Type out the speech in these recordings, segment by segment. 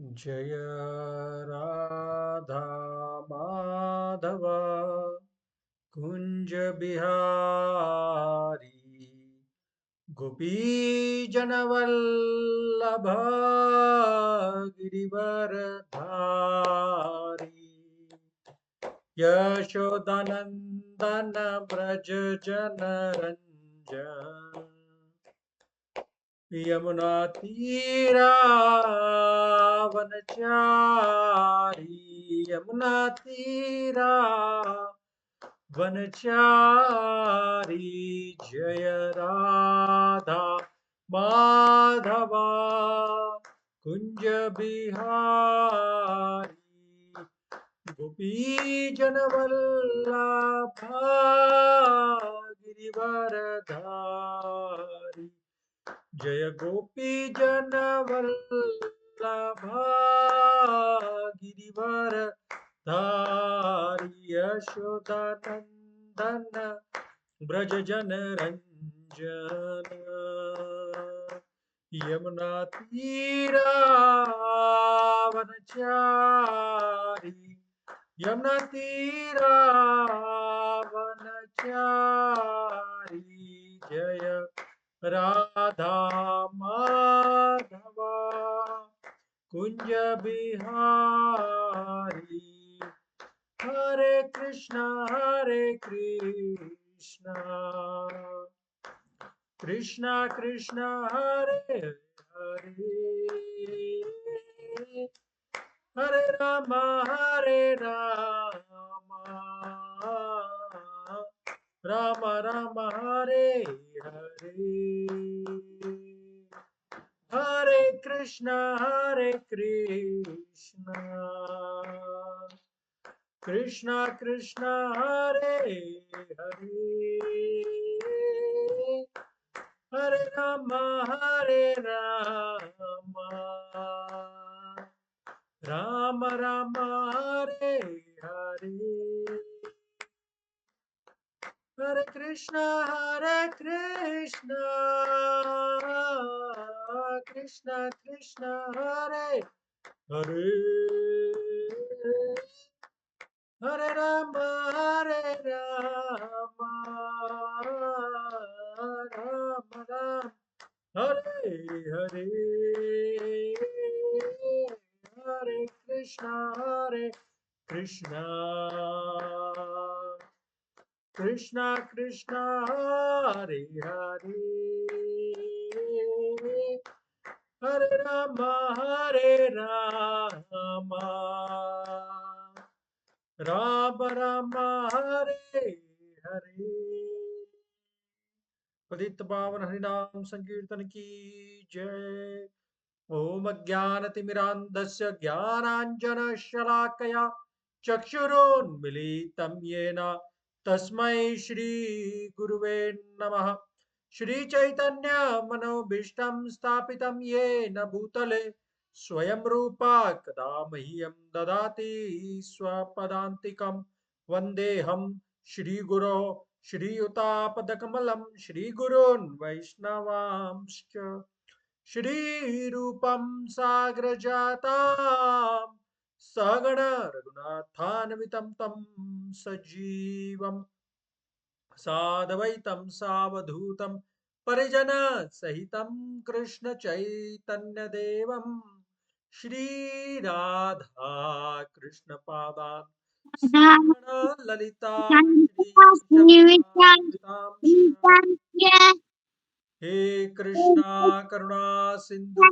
जय राधा माधव कुंज बिहारी गोपी जनवल्लभ गिरिवरधारी यशोदानंदन ब्रज जनरंजन यमुना वनचारी यमुना वनचारी जय राधा माधवा कुंज बिहारी गोपी जनवल्लभा गिरिवरधारी जय गोपी जनवल्लभा गिरिवरधारी यशोदानंदन ब्रज जनरंजन यमुना वनचारी यमुना वनचारी जय राधा माधवा कुंज बिहारी हरे कृष्णा कृष्णा कृष्णा हरे हरे हरे राम राम राम हरे हरे हरे कृष्णा कृष्णा कृष्णा हरे हरे हरे राम राम राम हरे हरे हरे कृष्णा कृष्णा कृष्णा हरे हरे हरे राम राम राम हरे हरे हरे कृष्णा कृष्णा कृष्णा कृष्णा हरे हरे हरे राम राम राम हरे हरे पतित पावन हरिनाम संकीर्तन की जय। ओम अज्ञानतिमिरान्धस्य ज्ञानाञ्जनशलाकया चक्षुरोन्मिलितं येन तस्मै श्रीगुरुवे नमः। श्रीचैतन्यमनोभीष्टं स्थापितं येन भूतले स्वयं रूपा कदा मह्यं ददाति स्वपदान्तिकं वन्देऽहं श्रीगुरो श्रीयुतापदकमलं श्रीगुरोन् वैष्णवांश्च श्रीरूपं साग्रजातां सगण रघुनाथान्वितं तं सजीवं साद्वैतं सावधूतं परिजनसहितं कृष्णचैतन्यदेवं श्रीराधा कृष्णपादान् सहगण ललिता श्रीविशाखान्वितांश्च हे कृष्णा करुणा सिंधु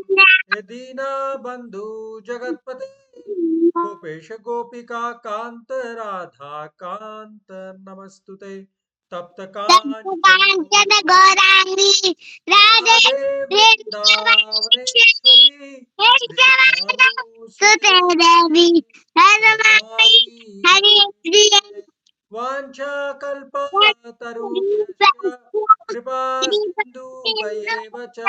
हे दीना बंधु जगतपते गोपेश गोपिका कांत राधा कांत नमस्तुते तप्त कांचन गौरांगी राधे राधे वृंदावनेश्वरी वृषभानुसुते देवी प्रणमामि हरि हरिप्रिये वाञ्छाकल्पतरुभ्यश्च कृपा सिन्धुभ्येव च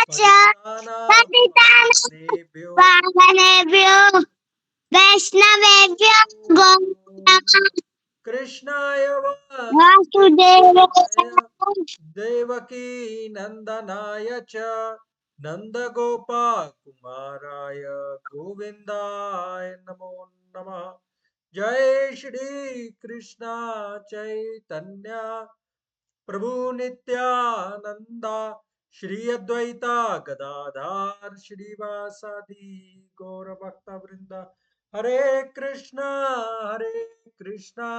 पतितानां पावनेभ्यो पावनेभ्यो वैष्णवेभ्यो गो नमः कृष्णाय वासुदेव वासुदेवाय देवकी नंदनाय च नन्दगोपकुमाराय गोविन्दाय नमो नमः। जय श्री कृष्ण चैतन्य प्रभु नित्यानंदा, श्री अद्वैता गदाधार श्रीवासादि गौर भक्त वृंदा। हरे कृष्णा कृष्णा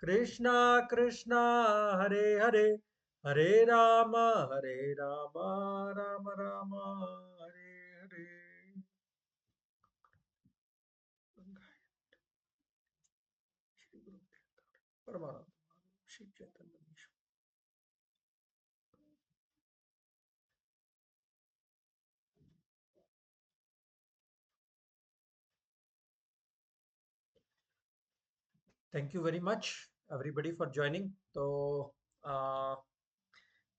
कृष्णा कृष्णा हरे हरे, हरे राम राम राम हरे हरे। परमात्मा Shri Chaitanya. Thank you very much everybody for joining. तो आ,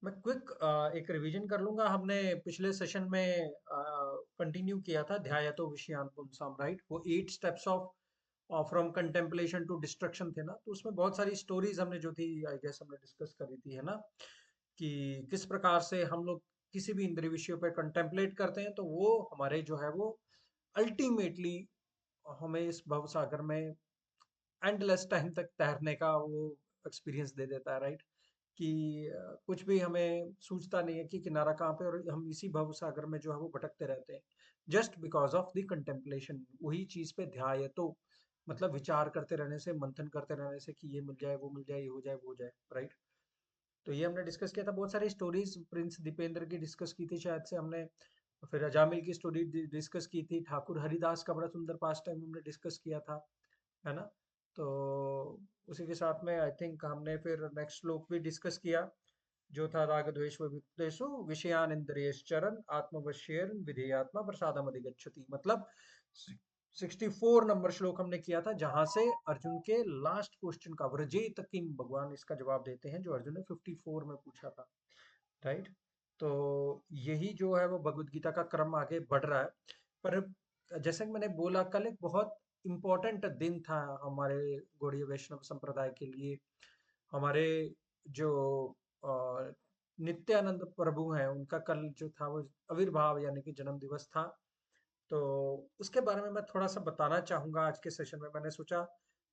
मैं क्विक एक रिवीजन कर लूंगा। हमने पिछले सेशन में कंटिन्यू किया था ध्यायतो विषयान पुंसाम, राइट? वो 8 steps of from contemplation to destruction थे ना। तो उसमें बहुत सारी स्टोरीज हमने जो थी आई गेस हमने डिस्कस करी थी, है ना, कि किस प्रकार से हम लोग किसी भी इंद्रिय विषयों पर कंटेम्पलेट करते हैं तो वो हमारे जो है वो अल्टीमेटली हमें इस भव सागर में एंडलेस टाइम तक तैरने का वो एक्सपीरियंस दे देता है, राइट? कि कुछ भी हमें सूझता नहीं है कि किनारा कहाँ पे, और हम इसी भव सागर में जो है वो भटकते रहते हैं just because of the contemplation. वही चीज पे ध्याय तो मतलब विचार करते रहने से, मंथन करते रहने से कि ये मिल जाए, वो मिल जाए, ये हो जाए, वो हो जाए, राइट? तो ये हमने डिस्कस किया था। बहुत सारी स्टोरीज प्रिंस दीपेंद्र की डिस्कस की थी शायद से हमने। फिर अजामिल की स्टोरी डिस्कस की थी। ठाकुर हरिदास का बड़ा सुंदर पास टाइम हमने डिस्कस किया था, है ना? तो उसी के साथ में आई थिंक हमने फिर नेक्स्ट श्लोक भी डिस्कस किया जो था राग द्वेष वियुक्तेषु विषयान इंद्रियश्चरन् आत्मवश्येन विधेयात्मा प्रसादम अधिगच्छति। मतलब 64 नंबर श्लोक हमने किया था, जहां से अर्जुन के लास्ट क्वेश्चन का व्रजेत किम, भगवान इसका जवाब देते हैं जो अर्जुन ने 54 में पूछा था, राइट? तो यही जो है वो भगवत गीता का क्रम आगे बढ़ रहा है। पर जैसे कि मैंने बोला, कल एक बहुत इम्पोर्टेंट दिन था हमारे गौड़ीय वैष्णव संप्रदाय के लिए। हमारे जो अ, नित्यानंद प्रभु हैं उनका कल जो था वो आविर्भाव यानी कि जन्म दिवस था। तो उसके बारे में मैं थोड़ा सा बताना चाहूंगा आज के सेशन में। मैंने सोचा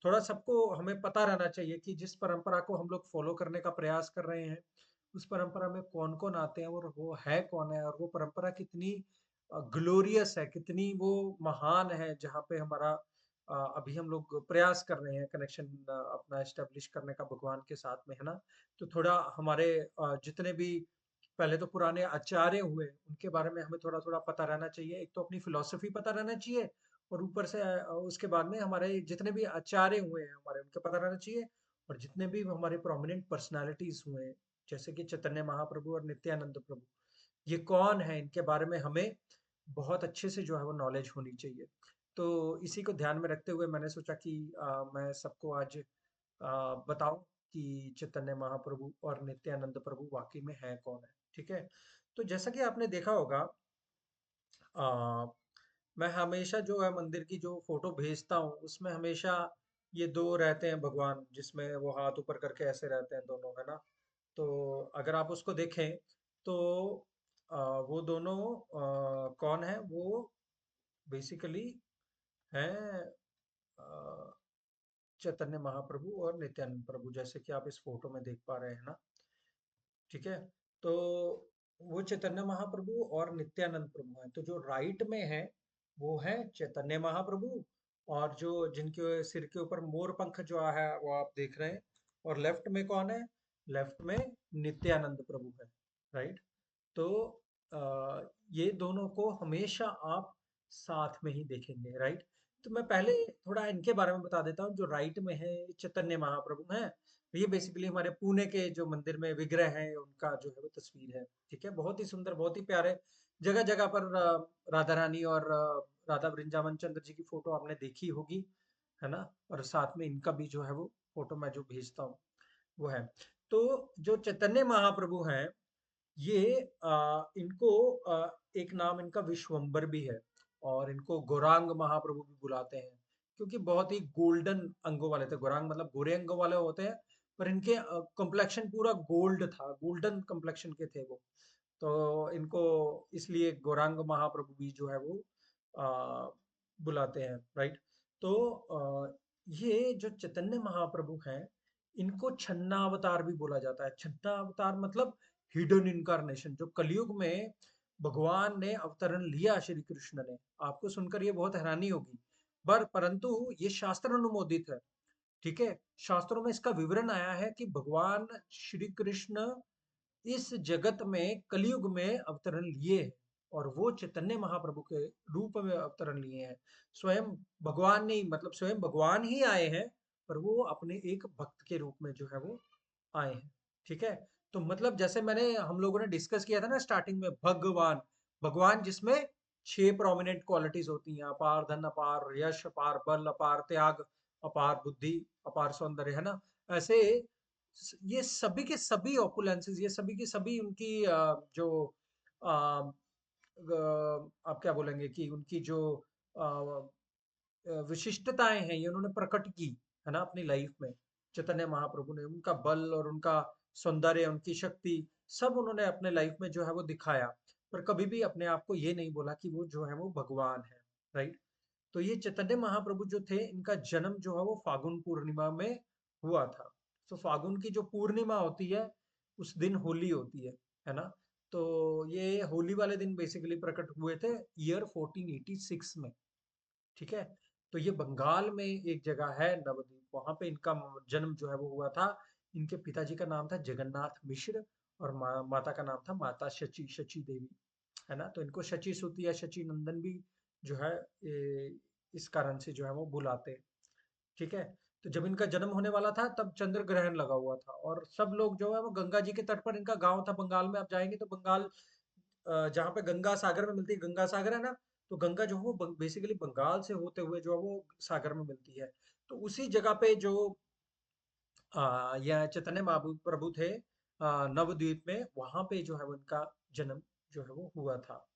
थोड़ा सबको हमें पता रहना चाहिए कि जिस परंपरा को हम लोग फॉलो करने का प्रयास कर रहे हैं उस परंपरा में कौन कौन आते हैं और वो है कौन है, और वो परंपरा कितनी ग्लोरियस है, कितनी वो महान है, जहाँ पे हमारा अभी हम लोग प्रयास कर रहे हैं कनेक्शन अपना एस्टेब्लिश करने का भगवान के साथ में, है ना? तो थोड़ा हमारे जितने भी पहले तो पुराने आचार्य हुए उनके बारे में हमें थोड़ा थोड़ा पता रहना चाहिए। एक तो अपनी फिलॉसफी पता रहना चाहिए, और ऊपर से उसके बाद में हमारे जितने भी आचार्य हुए हैं हमारे उनके पता रहना चाहिए। और जितने भी हमारे प्रोमिनेंट पर्सनालिटीज हुए हैं जैसे कि चैतन्य महाप्रभु और नित्यानंद प्रभु, ये कौन है, इनके बारे में हमें बहुत अच्छे से जो है वो नॉलेज होनी चाहिए। तो इसी को ध्यान में रखते हुए मैंने सोचा कि मैं सबको आज बताऊं कि चैतन्य महाप्रभु और नित्यानंद प्रभु वाकई में है कौन है, ठीक है? तो जैसा कि आपने देखा होगा, आ, मैं हमेशा जो है मंदिर की जो फोटो भेजता हूँ उसमें हमेशा ये दो रहते हैं भगवान, जिसमें वो हाथ ऊपर करके ऐसे रहते हैं दोनों, है ना? तो अगर आप उसको देखें तो वो दोनों कौन है? वो बेसिकली हैं चैतन्य महाप्रभु और नित्यानंद प्रभु, जैसे कि आप इस फोटो में देख पा रहे हैं ना, ठीक है? तो वो चैतन्य महाप्रभु और नित्यानंद प्रभु हैं। तो जो राइट में है वो है चैतन्य महाप्रभु, और जो जिनके सिर के ऊपर मोर पंख जो है वो आप देख रहे हैं। और लेफ्ट में कौन है? लेफ्ट में नित्यानंद प्रभु है, राइट? तो ये दोनों को हमेशा आप साथ में ही देखेंगे, राइट? तो मैं पहले थोड़ा इनके बारे में बता देता हूँ। जो राइट में है चैतन्य महाप्रभु हैं। ये बेसिकली हमारे पुणे के जो मंदिर में विग्रह है उनका जो है वो तस्वीर है, ठीक है? बहुत ही सुंदर, बहुत ही प्यारे। जगह जगह पर राधा रानी और राधा वृंदावन चंद्र जी की फोटो आपने देखी होगी, है ना? और साथ में इनका भी जो है वो फोटो मैं जो भेजता हूँ वो है। तो जो चैतन्य महाप्रभु हैं ये इनको एक नाम इनका विश्वम्बर भी है, और इनको गौरांग महाप्रभु भी बुलाते हैं क्योंकि बहुत ही गोल्डन अंगों वाले थे। गौरांग मतलब गोरे अंगों वाले होते हैं, पर इनके कम्प्लेक्शन पूरा गोल्ड था, गोल्डन कम्प्लेक्शन के थे वो। तो इनको इसलिए गौरांग महाप्रभु भी जो है वो आ, बुलाते हैं, राइट। तो ये जो चैतन्य महाप्रभु हैं, इनको छन्ना अवतार भी बोला जाता है। छन्ना अवतार मतलब हिडन इनकारनेशन, जो कलयुग में भगवान ने अवतरण लिया श्री कृष्ण ने। आपको सुनकर ये बहुत हैरानी होगी, पर परंतु ये शास्त्र अनुमोदित है, ठीक है। शास्त्रों में इसका विवरण आया है कि भगवान श्री कृष्ण इस जगत में कलयुग में अवतरण लिए हैं, और वो चैतन्य महाप्रभु के रूप में अवतरण लिए हैं। स्वयं भगवान नहीं, मतलब स्वयं भगवान ही आए हैं, पर वो अपने एक भक्त के रूप में जो है वो आए हैं, ठीक है। तो मतलब जैसे मैंने हम लोगों ने डिस्कस किया था ना स्टार्टिंग में, भगवान, भगवान जिसमें 6 प्रोमिनेंट क्वालिटीज होती हैं: अपार धन, अपार यश, अपार बल, अपार त्याग, अपार बुद्धि, अपार सौंदर्य, है ना। ऐसे ये सभी के सभी ओपुलेंसेस, ये सभी की सभी उनकी जो आप क्या बोलेंगे कि उनकी जो विशिष्टताएं हैं, ये उन्होंने प्रकट की, है ना, अपनी लाइफ में। चैतन्य महाप्रभु ने उनका बल और उनका सौंदर्य, उनकी शक्ति, सब उन्होंने अपने लाइफ में जो है वो दिखाया, पर कभी भी अपने आप को ये नहीं बोला कि वो जो है वो भगवान है, राइट। तो ये चैतन्य महाप्रभु जो थे, इनका जन्म जो है वो फागुन पूर्णिमा में हुआ था। तो फागुन की जो पूर्णिमा होती है, उस दिन होली होती है ना। तो ये होली वाले दिन बेसिकली प्रकट हुए थे ईयर 1486 में, ठीक है। तो ये बंगाल में एक जगह है नवद्वीप, वहां पे इनका जन्म जो है वो हुआ था। इनके पिताजी का नाम था जगन्नाथ मिश्र, और माता का नाम था माता शची, शची देवी, है ना। तो इनको शची सुत या शची नंदन भी जो है इस कारण से जो है वो बुलाते हैं, ठीक है। तो जब इनका जन्म होने वाला था, तब चंद्र ग्रहण लगा हुआ था, और सब लोग जो है वो गंगा जी के तट पर, इनका गांव था बंगाल में। आप जाएंगे तो बंगाल, जहाँ पे गंगा सागर में मिलती है, गंगा सागर है ना, तो गंगा जो है वो बेसिकली बंगाल से होते हुए जो है वो सागर में मिलती है। तो उसी जगह पे जो यह चैतन्य महाप्रभु थे, नवद्वीप में, वहां पे जो है वो इनका जन्म जो है वो हुआ था,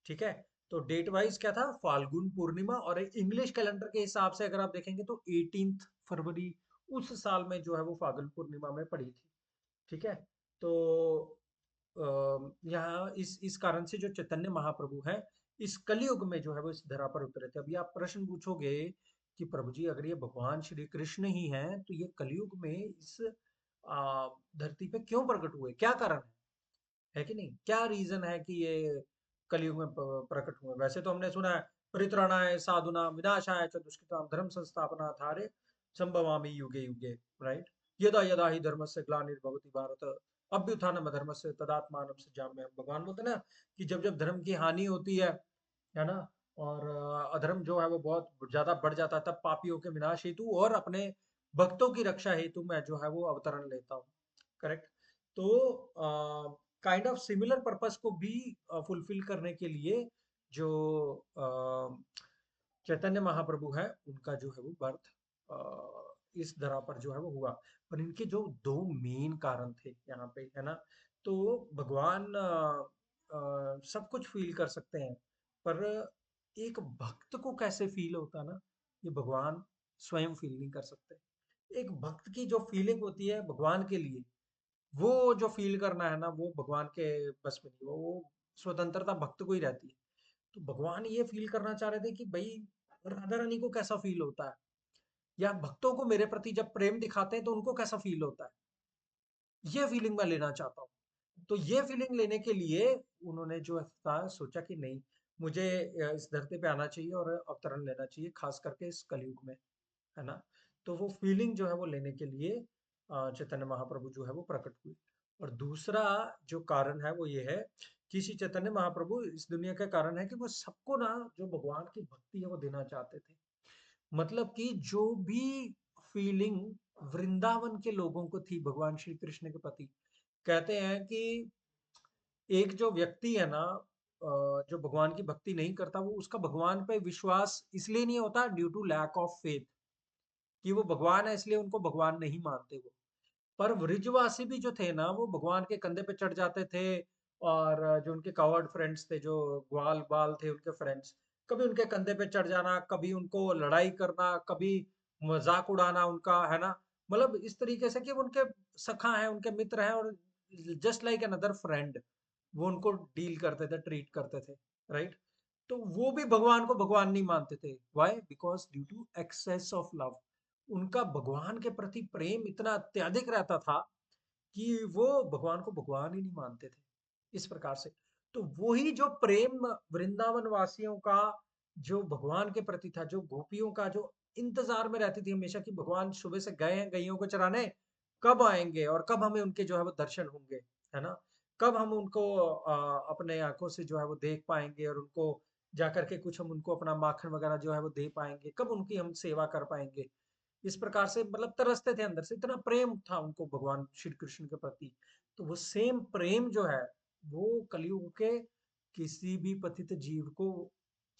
ठीक है। तो डेट वाइज क्या था, फाल्गुन पूर्णिमा, और इंग्लिश कैलेंडर के हिसाब से अगर आप देखेंगे तो 18 फरवरी उस साल में जो है वो फाल्गुन पूर्णिमा में पड़ी थी, ठीक है। तो यहाँ इस कारण से जो चैतन्य महाप्रभु हैं, इस कलयुग में जो है वो इस धरा पर उतरे थे। अभी आप प्रश्न पूछोगे कि प्रभु जी, अगर ये भगवान श्री कृष्ण ही हैं, तो ये कलयुग में इस धरती पे क्यों प्रकट हुए, क्या कारण है कि नहीं, क्या रीजन है कि ये कलयुग में प्रकट हुए। वैसे तो हमने सुना है, परित्राणाय साधुनां विनाशाय च दुष्कृतां धर्म संस्थापनार्थाय संभवामि युगे युगे, राइट। यदा यदा ही धर्मस्य ग्लानिर्भवति भारत अभ्युत्थानम् अधर्मस्य तदात्मानं सृजाम्यहम्। भगवान बोलते हैं ना कि जब जब धर्म की हानि होती है ना, और अधर्म जो है वो बहुत ज्यादा बढ़ जाता है, तब पापियों के विनाश हेतु और अपने भक्तों की रक्षा हेतु मैं जो है वो अवतरण लेता हूँ, करेक्ट। तो काइंड ऑफ सिमिलर पर्पस को भी फुलफिल करने के लिए जो चैतन्य महाप्रभु है, उनका जो है वो बर्थ इस धरा पर जो है वो हुआ। पर इनके जो दो मेन कारण थे यहाँ पे, है ना। तो भगवान सब कुछ फील कर सकते हैं, पर एक भक्त को कैसे फील होता है ना, ये भगवान स्वयं फील नहीं कर सकते। एक भक्त की जो फीलिंग होती है भगवान के लिए, वो जो फील करना है ना, वो भगवान के बस में नहीं। वो स्वतंत्रता भक्त को ही रहती है। तो भगवान ये फील करना चाह रहे थे कि भाई राधा रानी को कैसा फील होता है, या भक्तों को मेरे प्रति जब प्रेम दिखाते हैं तो उनको कैसा फील होता है, ये फीलिंग मैं लेना चाहता हूँ। तो ये फीलिंग लेने के लिए उन्होंने जो था सोचा कि नहीं, मुझे इस धरती पे आना चाहिए और अवतरण लेना चाहिए, खास करके इस कलयुग में, है ना। तो वो फीलिंग जो है वो लेने के लिए चैतन्य महाप्रभु जो है वो प्रकट हुए। और दूसरा जो कारण है वो ये है कि श्री चैतन्य महाप्रभु इस दुनिया का कारण है कि वो सबको ना जो भगवान की भक्ति है वो देना चाहते थे। मतलब कि जो भी फीलिंग वृंदावन के लोगों को थी भगवान श्री कृष्ण के प्रति, कहते हैं कि एक जो व्यक्ति है ना, जो भगवान की भक्ति नहीं करता, वो उसका भगवान पे विश्वास इसलिए नहीं होता due to lack of faith, कि वो भगवान है इसलिए उनको भगवान नहीं मानते वो। पर वृजवासी भी जो थे ना, वो भगवान के कंधे पे चढ़ जाते थे, और जो उनके कवर्ड फ्रेंड्स थे, जो ग्वाल बाल थे उनके फ्रेंड्स, कभी उनके कंधे पे चढ़ जाना, कभी उनको लड़ाई करना, कभी मजाक उड़ाना उनका, है ना। मतलब इस तरीके से कि वो उनके सखा हैं, उनके मित्र हैं, और जस्ट लाइक अनदर फ्रेंड, वो उनको डील करते थे, ट्रीट करते थे, राइट? तो वो भी भगवान को भगवान नहीं मानते थे। Why? Because due to excess of love. उनका भगवान के प्रति प्रेम इतना अत्यधिक रहता था कि वो भगवान को भगवान ही नहीं मानते थे, इस प्रकार से। तो वही जो प्रेम वृंदावन वासियों का जो भगवान के प्रति था, जो गोपियों का जो इंतजार में रहती थी हमेशा कि भगवान सुबह से गए हैं गैयों को चराने, कब आएंगे और कब हमें उनके जो है वो दर्शन होंगे, है ना? कब हम उनको अपने आंखों से जो है वो देख पाएंगे और उनको जाकर के कुछ हम उनको अपना माखन वगैरह जो है वो दे पाएंगे, कब उनकी हम सेवा कर पाएंगे। इस प्रकार से मतलब तरसते थे अंदर से, इतना प्रेम था उनको भगवान श्री कृष्ण के प्रति। तो वो सेम प्रेम जो है वो कलयुग के किसी भी पतित जीव को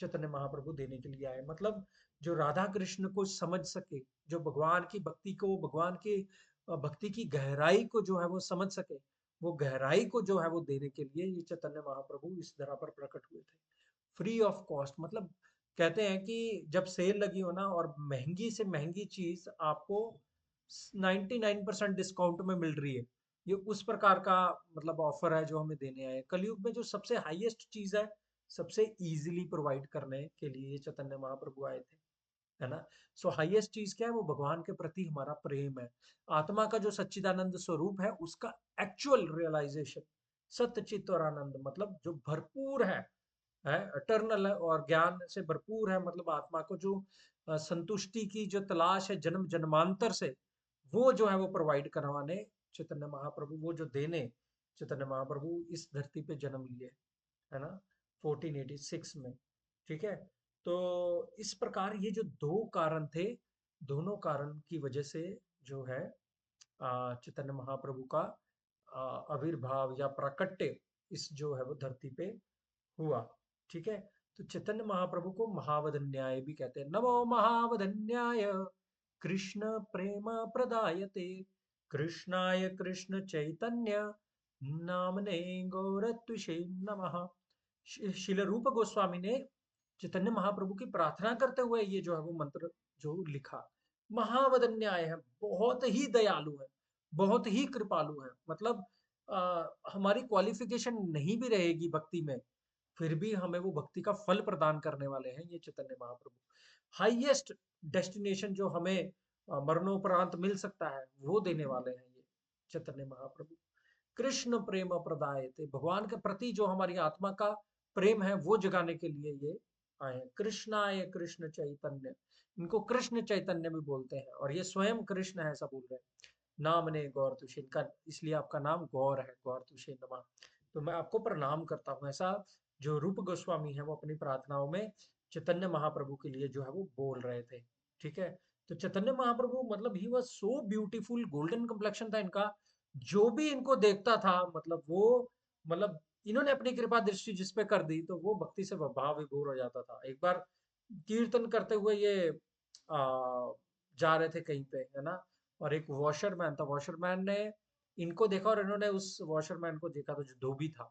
चैतन्य महाप्रभु देने के लिए आए। मतलब जो राधा कृष्ण को समझ सके, जो भगवान की भक्ति को, भगवान की भक्ति की गहराई को जो है वो समझ सके, वो गहराई को जो है वो देने के लिए ये चैतन्य महाप्रभु इस धरा पर प्रकट हुए थे, फ्री ऑफ कॉस्ट। मतलब कहते हैं कि जब सेल लगी हो ना और महंगी से महंगी चीज आपको 99% डिस्काउंट में मिल रही है, ये उस प्रकार का मतलब ऑफर है जो हमें देने आए हैं। कलयुग में जो सबसे हाईएस्ट चीज है, सबसे इजीली प्रोवाइड करने के लिए ये चैतन्य महाप्रभु आए थे, है ना? सो हाईएस्ट चीज क्या है? वो भगवान के प्रति हमारा प्रेम है। आत्मा का जो सच्चिदानंद स्वरूप है उसका एक्चुअल रियलाइजेशन, सत्य चित्त और आनंद, मतलब जो भरपूर है, अटर्नल है और ज्ञान से भरपूर है। मतलब आत्मा को जो संतुष्टि की जो तलाश है जन्म जन्मांतर से, वो जो है वो प्रोवाइड करवाने चैतन्य महाप्रभु, वो जो देने चैतन्य महाप्रभु इस धरती पे जन्म लिए, है ना? 1486 में, ठीक है? तो इस प्रकार ये जो दो कारण थे, दोनों कारण की वजह से जो है चैतन्य महाप्रभु का आविर्भाव या प्राकट्य इस जो है वो धरती पे हुआ, ठीक है? तो चैतन्य महाप्रभु को महावदन्याय भी कहते हैं। नमो महावदन्याय कृष्ण प्रेम प्रदायते कृष्णाय कृष्ण चैतन्य नामने गौरत्विषे नमः। शिल रूप गोस्वामी ने चैतन्य महाप्रभु की प्रार्थना करते हुए ये जो है वो मंत्र जो लिखा, महावदन्याय है, बहुत ही दयालु है, बहुत ही कृपालु है। मतलब हमारी क्वालिफिकेशन नहीं भी रहेगी भक्ति में, फिर भी हमें वो भक्ति का फल प्रदान करने वाले हैं ये चैतन्य महाप्रभु। हाईएस्ट डेस्टिनेशन जो हमें मरणोपरांत मिल सकता है वो देने वाले हैं ये चैतन्य महाप्रभु। कृष्ण प्रेम प्रदाय थे, भगवान के प्रति जो हमारी आत्मा का प्रेम है वो जगाने के लिए ये आए हैं। कृष्णाय कृष्ण चैतन्य, इनको कृष्ण चैतन्य भी बोलते हैं और ये स्वयं कृष्ण है, ऐसा बोल रहे हैं। नाम ने गौर तुषे, इनका इसलिए आपका नाम गौर है, गौर तुषे नमः। तो मैं आपको प्रणाम करता हूँ, ऐसा जो रूप गोस्वामी है वो अपनी प्रार्थनाओं में चैतन्य महाप्रभु के लिए जो है वो बोल रहे थे, ठीक है? तो चैतन्य महाप्रभु मतलब he was so beautiful, golden complexion था इनका। जो भी इनको देखता था मतलब वो, मतलब इन्होंने अपनी कृपा दृष्टि जिस पे कर दी तो वो भक्ति से भाव विभोर हो जाता था। एक बार कीर्तन करते हुए ये जा रहे थे कहीं पे, है ना? और एक वॉशरमैन था, वॉशरमैन ने इनको देखा और इन्होंने उस वॉशरमैन को देखा, तो जो धोबी था,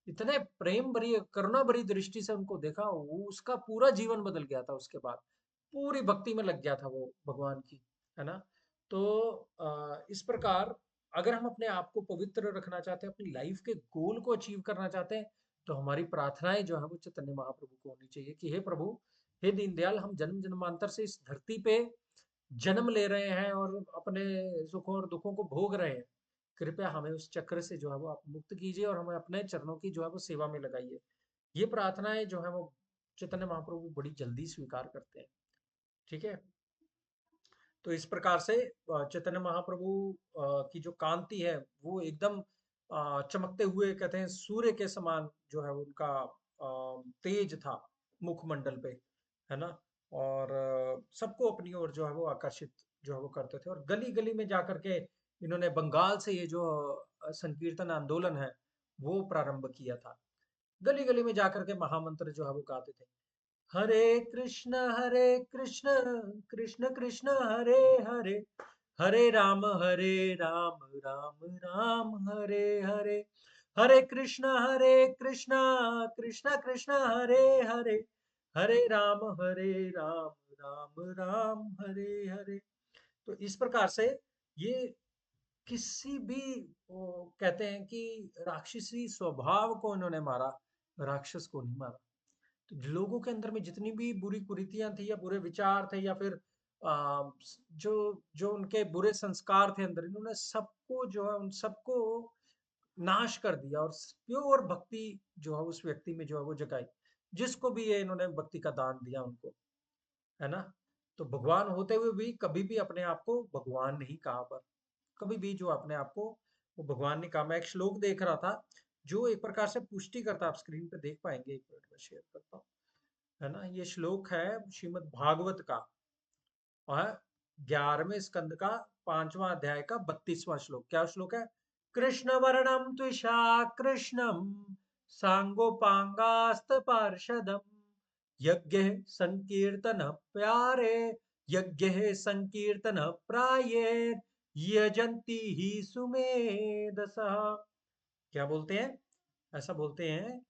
इतने प्रेम भरी करुणा भरी दृष्टि से उनको देखा, वो उसका पूरा जीवन बदल गया था। उसके बाद पूरी भक्ति में लग गया था वो भगवान की, है ना? तो इस प्रकार अगर हम अपने आप को पवित्र रखना चाहते हैं, अपनी लाइफ के गोल को अचीव करना चाहते हैं, तो हमारी प्रार्थनाएं जो है वो चैतन्य महाप्रभु को होनी चाहिए कि हे प्रभु, हे दीनदयाल, हम जन्म जन्मांतर से इस धरती पे जन्म ले रहे हैं और अपने सुखों और दुखों को भोग रहे हैं। कृपया हमें उस चक्र से जो है वो आप मुक्त कीजिए और हमें अपने चरणों की जो है वो सेवा में लगाइए। ये प्रार्थनाएं जो है वो चैतन्य महाप्रभु बड़ी जल्दी स्वीकार करते हैं, ठीक है? तो इस प्रकार से चैतन्य महाप्रभु की जो कांति है वो एकदम चमकते हुए, कहते हैं सूर्य के समान जो है उनका तेज था मुखमंडल पे, है ना? और सबको अपनी ओर जो है वो आकर्षित जो है वो करते थे। और गली गली में जाकर के इन्होंने बंगाल से ये जो संकीर्तन आंदोलन है वो प्रारंभ किया था। गली गली में जाकर के महामंत्र जो है वो गाते थे, हरे कृष्ण कृष्ण कृष्ण हरे हरे, हरे राम राम राम हरे हरे, हरे कृष्ण कृष्ण कृष्ण हरे हरे, हरे राम राम हरे हरे। तो इस प्रकार से ये किसी भी, वो कहते हैं कि राक्षसी स्वभाव को इन्होंने मारा, राक्षस को नहीं मारा। तो लोगों के अंदर में जितनी भी बुरी कुरीतियां थी या बुरे विचार थे या फिर जो जो उनके बुरे संस्कार थे अंदर, इन्होंने सबको जो है उन सबको नाश कर दिया और प्योर भक्ति जो है उस व्यक्ति में जो है वो जगाई। जिसको भी ये इन्होंने भक्ति का दान दिया उनको, है ना। तो भगवान होते हुए भी कभी भी अपने आप को भगवान नहीं कहा, पर कभी भी जो अपने आप को वो भगवान नहीं कहा। मैं एक श्लोक देख रहा था जो एक प्रकार से पुष्टि करता, आप स्क्रीन पे देख पाएंगे, एक मिनट में शेयर करता हूँ, है ना। ये श्लोक है श्रीमद् भागवत का, और 11वें स्कंद का 5वां अध्याय का 32वां श्लोक। क्या श्लोक है? कृष्ण वर्णम त्विषा कृष्णम सांगोपांगास्त पार्षदम यज्ञ संकीर्तन प्यारे यज्ञ संकीर्तन प्राये यजंती ही सुमेधसः। क्या बोलते हैं? ऐसा बोलते हैं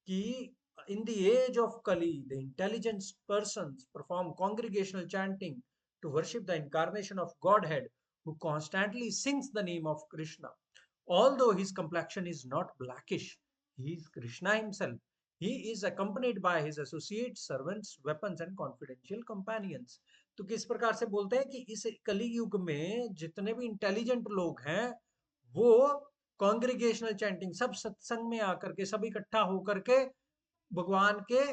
कि in the age of Kali, the intelligent persons perform congregational chanting to worship the incarnation of Godhead who constantly sings the name of Krishna. Although his complexion is not blackish, he is Krishna himself. He is accompanied by his associates, servants, weapons and confidential companions. तो किस प्रकार से बोलते हैं कि इस कली युग में जितने भी इंटेलिजेंट लोग हैं वो कॉन्ग्रीगेशनल चैंटिंग, सब सत्संग में आकर के, सब इकट्ठा होकर के भगवान के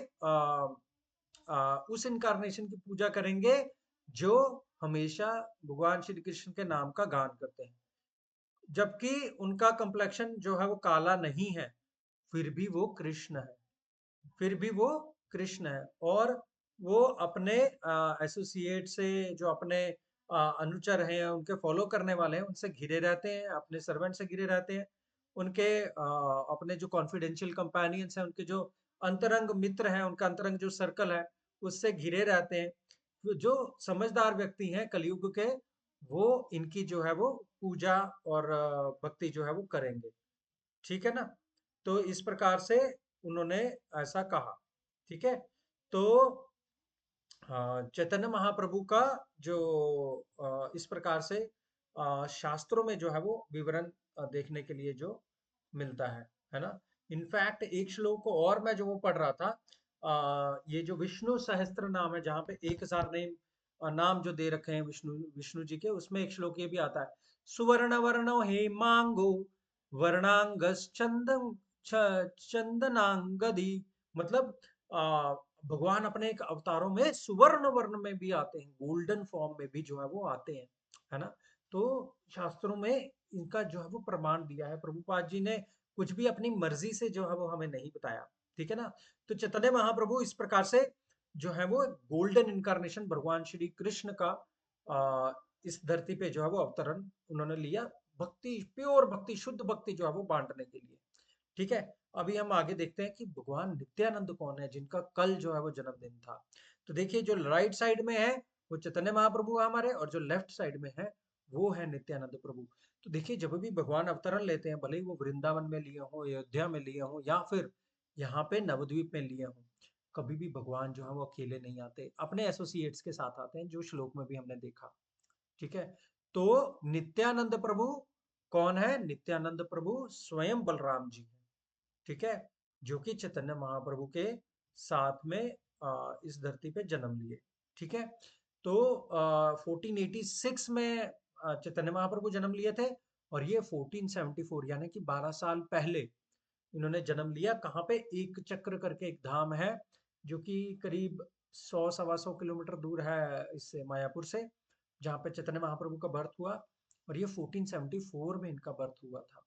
उस इनकारनेशन की पूजा करेंगे जो हमेशा भगवान श्री कृष्ण के नाम का गान करते हैं। जबकि उनका कंप्लेक्शन जो है वो काला नहीं है, फिर भी वो कृष्ण है, फिर भी वो कृष्ण है। और वो अपने एसोसिएट से, जो अपने अनुचर हैं, उनके फॉलो करने वाले हैं, उनसे घिरे रहते हैं, अपने सर्वेंट से घिरे रहते हैं, उनके अपने जो कॉन्फिडेंशियल कंपेनियंस हैं, उनके जो अंतरंग मित्र हैं, उनका अंतरंग जो सर्कल है उससे घिरे रहते हैं। तो जो समझदार व्यक्ति हैं कलयुग के, वो इनकी जो है वो पूजा और भक्ति जो है वो करेंगे। ठीक है ना। तो इस प्रकार से उन्होंने ऐसा कहा। ठीक है। तो चैतन्य महाप्रभु का जो इस प्रकार से शास्त्रों में जो है वो विवरण देखने के लिए जो मिलता है ना। इनफैक्ट एक श्लोक को और मैं जो वो पढ़ रहा था, ये जो विष्णु सहस्त्र नाम है, जहाँ पे 1000 नाम जो दे रखे हैं विष्णु विष्णु जी के, उसमें एक श्लोक ये भी आता है, सुवर्ण वर्णो हेमांगो वर्णांगश्चंदन चंदनांगदी। मतलब भगवान अपने एक अवतारों में सुवर्ण वर्ण में भी आते हैं, गोल्डन फॉर्म में भी जो है वो आते हैं, है ना। तो शास्त्रों में इनका जो है वो प्रमाण दिया है। प्रभुपाद जी ने कुछ भी अपनी मर्जी से जो है वो हमें नहीं बताया। ठीक है ना। तो चैतन्य महाप्रभु इस प्रकार से जो है वो गोल्डन इनकारनेशन भगवान श्री कृष्ण का इस धरती पे जो है वो अवतरण उन्होंने लिया, भक्ति, प्योर भक्ति, शुद्ध भक्ति जो है वो बांटने के लिए। ठीक है। अभी हम आगे देखते हैं कि भगवान नित्यानंद कौन है, जिनका कल जो है वो जन्मदिन था। तो देखिए, जो राइट साइड में है वो चैतन्य महाप्रभु है हमारे, और जो लेफ्ट साइड में है वो है नित्यानंद प्रभु। तो देखिए, जब भी भगवान अवतरण लेते हैं, भले ही वो वृंदावन में लिए हों, अयोध्या में लिए हों, या फिर यहाँ पे नवद्वीप में लिए हों, कभी भी भगवान जो है वो अकेले नहीं आते, अपने एसोसिएट्स के साथ आते हैं, जो श्लोक में भी हमने देखा। ठीक है। तो नित्यानंद प्रभु कौन है? नित्यानंद प्रभु स्वयं बलराम जी हैं। ठीक है। जो कि चैतन्य महाप्रभु के साथ में इस धरती पे जन्म लिए। ठीक है। तो 1486 में चैतन्य महाप्रभु जन्म लिए थे, और ये 1474 यानी कि 12 साल पहले इन्होंने जन्म लिया। कहाँ पे? एक चक्र करके एक धाम है, जो कि करीब 100 सवा 100 किलोमीटर दूर है इससे, मायापुर से, जहाँ पे चैतन्य महाप्रभु का बर्थ हुआ। और ये 1474 में इनका बर्थ हुआ था,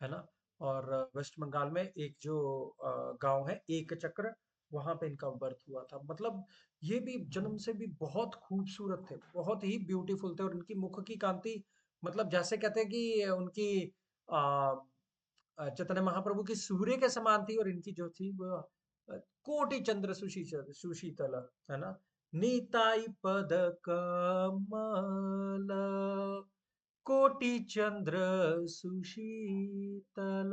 है ना। और वेस्ट बंगाल में एक जो गांव है एक चक्र, वहां पे इनका बर्थ हुआ था। मतलब ये भी जन्म से भी बहुत खूबसूरत थे, बहुत ही ब्यूटीफुल थे, और इनकी मुख की कांति, मतलब जैसे कहते हैं कि उनकी आ, चैतन्य महाप्रभु की सूर्य के समान थी, और इनकी जो थी वो कोटि चंद्र सुशीतल सुशीतल, है ना। नीताई पद कमल कोटि चंद्र सुशीतल,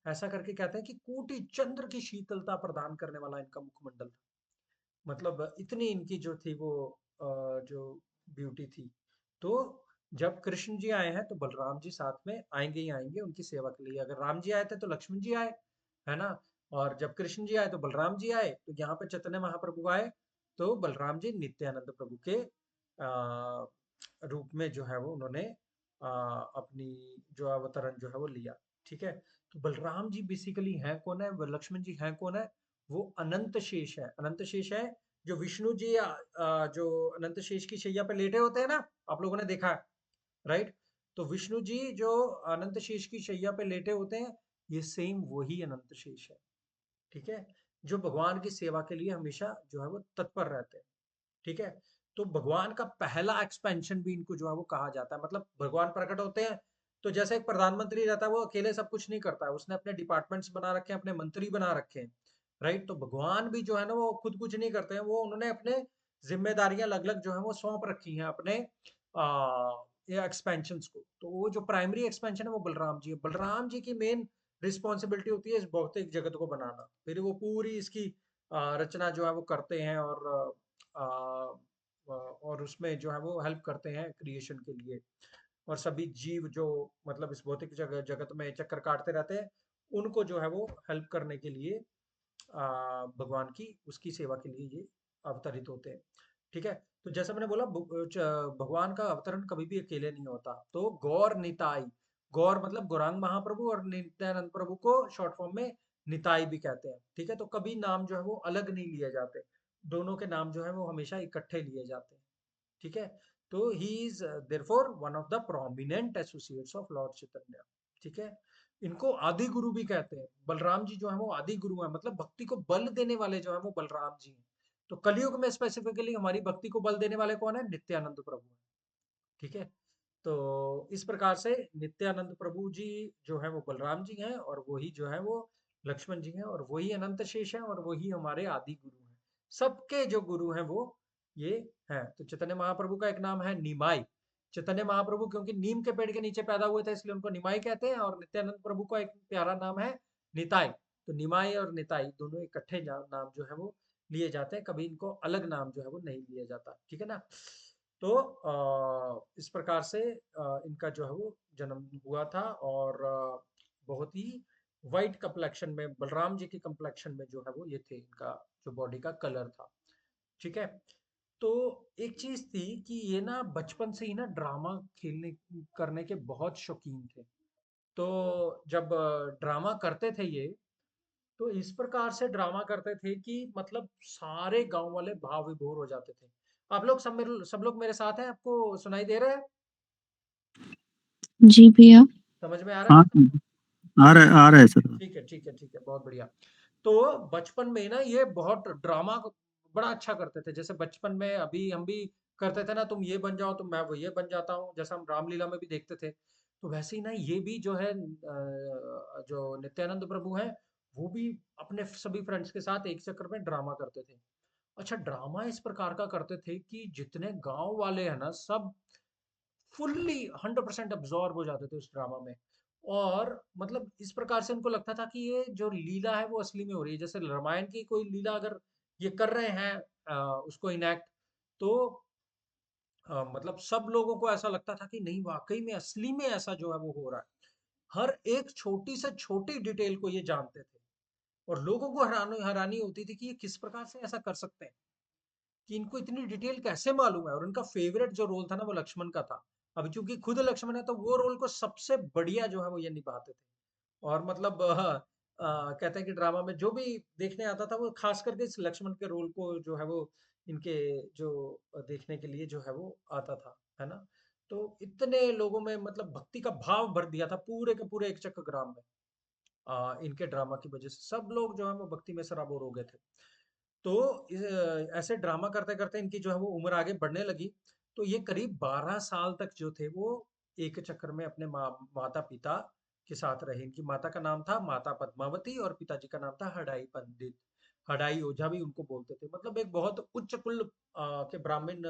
ऐसा करके कहते हैं कि कोटि चंद्र की शीतलता प्रदान करने वाला इनका मुखमंडल था। मतलब इतनी इनकी जो थी वो जो ब्यूटी थी। तो जब कृष्ण जी आए हैं तो बलराम जी साथ में आएंगे ही आएंगे उनकी सेवा के लिए। अगर राम जी आए थे तो लक्ष्मण जी आए, है ना। और जब कृष्ण जी आए तो बलराम जी आए। तो यहाँ पे चैतन्य महाप्रभु आए तो बलराम जी नित्यानंद प्रभु के रूप में जो है वो उन्होंने अपनी जो अवतरण जो है वो लिया। ठीक है। तो बलराम जी बेसिकली हैं कौन है, लक्ष्मण जी हैं कौन है, वो अनंत शेष है। अनंत शेष है जो विष्णु जी जो अनंत शेष की शैया पे लेटे होते हैं ना, आप लोगों ने देखा है, राइट। तो विष्णु जी जो अनंत शेष की शैया पे लेटे होते हैं, ये सेम वही अनंत शेष है। ठीक है। जो भगवान की सेवा के लिए हमेशा जो है वो तत्पर रहते हैं। ठीक है। तो भगवान का पहला एक्सपेंशन भी इनको जो है वो कहा जाता है। मतलब भगवान प्रकट होते हैं तो जैसे एक प्रधानमंत्री रहता है, वो अकेले सब कुछ नहीं करता है, उसने अपने डिपार्टमेंट्स बना रखे हैं, अपने मंत्री बना रखे हैं, राइट। तो भगवान भी जो है ना वो खुद कुछ नहीं करते हैं, वो उन्होंने अपने जिम्मेदारियां अलग अलग जो है वो सौंप रखी हैं अपने ये एक्सपेंशंस को। तो वो जो प्राइमरी एक्सपेंशन है वो बलराम जी है। बलराम जी की मेन रिस्पॉन्सिबिलिटी होती है इस भौतिक जगत को बनाना, फिर वो पूरी इसकी रचना जो है वो करते हैं और उसमें जो है वो हेल्प करते हैं क्रिएशन के लिए। और सभी जीव जो मतलब इस भौतिक जगत में चक्कर काटते रहते हैं, उनको जो है वो हेल्प करने के लिए भगवान की उसकी सेवा के लिए ये अवतरित होते हैं। ठीक है। तो जैसा मैंने बोला भगवान का अवतरण कभी भी अकेले नहीं होता। तो गौर निताई, गौर मतलब गौरांग महाप्रभु, और नित्यानंद प्रभु को शॉर्ट फॉर्म में निताई भी कहते हैं। ठीक है। तो कभी नाम जो है वो अलग नहीं लिए जाते, दोनों के नाम जो है वो हमेशा इकट्ठे लिए जाते हैं। ठीक है। तो he is therefore one of the prominent associates of Lord Chaitanya. ठीक है। इनको आदि गुरु भी कहते हैं। बलराम जी जो है वो आदि गुरु है, मतलब भक्ति को बल देने वाले जो है वो बलराम जी हैं। तो कलयुग में स्पेसिफिकली हमारी भक्ति को बल देने वाले कौन है, नित्यानंद प्रभु है। ठीक है। तो इस प्रकार से नित्यानंद प्रभु जी जो है वो बलराम जी हैं, और वही जो है वो लक्ष्मण जी हैं, और वही अनंत शेष हैं, और वही हमारे आदि गुरु हैं। सबके जो गुरु हैं वो ये हैं। तो चैतन्य महाप्रभु का एक नाम है निमाई। चैतन्य महाप्रभु क्योंकि नीम के पेड़ के नीचे पैदा हुए थे इसलिए उनको निमाई कहते हैं। और नित्यानंद प्रभु का एक प्यारा नाम है निताई। तो निमाई और निताई दोनों इकट्ठे नाम जो है वो लिए जाते हैं, कभी इनको अलग नाम जो है वो नहीं लिया जाता। ठीक है ना। तो इस प्रकार से इनका जो है वो जन्म हुआ था। और बहुत ही वाइट कम्प्लेक्शन में, बलराम जी की कम्प्लेक्शन में जो है वो ये थे, इनका जो बॉडी का कलर था। ठीक है। तो एक चीज थी कि ये ना बचपन से ही ना ड्रामा खेलने करने के बहुत शौकीन थे। तो जब ड्रामा करते थे ये, तो इस प्रकार से ड्रामा करते थे कि मतलब सारे गांव वाले भाव विभोर हो जाते थे। आप लोग सब लोग मेरे साथ हैं, आपको सुनाई दे रहा है, जी भैया। समझ में आ रहा है? हाँ, आ रहा है सर। ठीक है, ठीक है, ठीक है, बहुत बढ़िया। तो बचपन में ना ये बहुत ड्रामा बड़ा अच्छा करते थे। जैसे बचपन में अभी हम भी करते थे ना, तुम ये बन जाओ तो मैं वो ये बन जाता हूँ, जैसा हम रामलीला में भी देखते थे। तो वैसे ही ना ये भी जो है जो नित्यानंद प्रभु हैं, वो भी अपने सभी फ्रेंड्स के साथ एक चक्कर में ड्रामा करते थे। अच्छा, ड्रामा इस प्रकार का करते थे कि जितने गांव वाले हैं ना, सब फुल्ली 100% अब्सॉर्ब हो जाते थे उस ड्रामा में। और मतलब इस प्रकार से उनको लगता था कि ये जो लीला है वो असली में हो रही है। जैसे रामायण की कोई लीला अगर ये कर रहे हैं उसको इनैक्ट, तो मतलब सब लोगों को ऐसा लगता था कि नहीं, वाकई में असली में ऐसा जो है वो हो रहा है। हर एक छोटी से छोटी डिटेल को ये जानते थे। और लोगों को हैरानी हैरानी होती थी कि ये किस प्रकार से ऐसा कर सकते हैं, कि इनको इतनी डिटेल कैसे मालूम है। और इनका फेवरेट जो रोल था ना वो लक्ष्मण का था। अब चूंकि खुद लक्ष्मण है तो वो रोल को सबसे बढ़िया जो है वो ये निभाते थे। और मतलब कहते हैं कि ड्रामा में जो भी देखने आता था वो खास करके इस लक्ष्मण के रोल को जो है वो इनके जो देखने के लिए जो है वो आता था, है ना। तो इतने लोगों में मतलब भक्ति का भाव भर दिया था पूरे के पूरे एक चक्र ग्राम में। इनके ड्रामा की वजह से सब लोग जो है वो भक्ति में सराबोर हो गए थे। तो ऐसे ड्रामा करते करते इनकी जो है वो उम्र आगे बढ़ने लगी। तो ये करीब 12 साल तक जो थे वो एक चक्कर में अपने माता पिता के साथ रहे। इनकी माता का नाम था माता पद्मावती, और पिताजी का नाम था हडाई पंडित। हडाई ओझा भी उनको बोलते थे। मतलब एक बहुत उच्च कुल के ब्राह्मण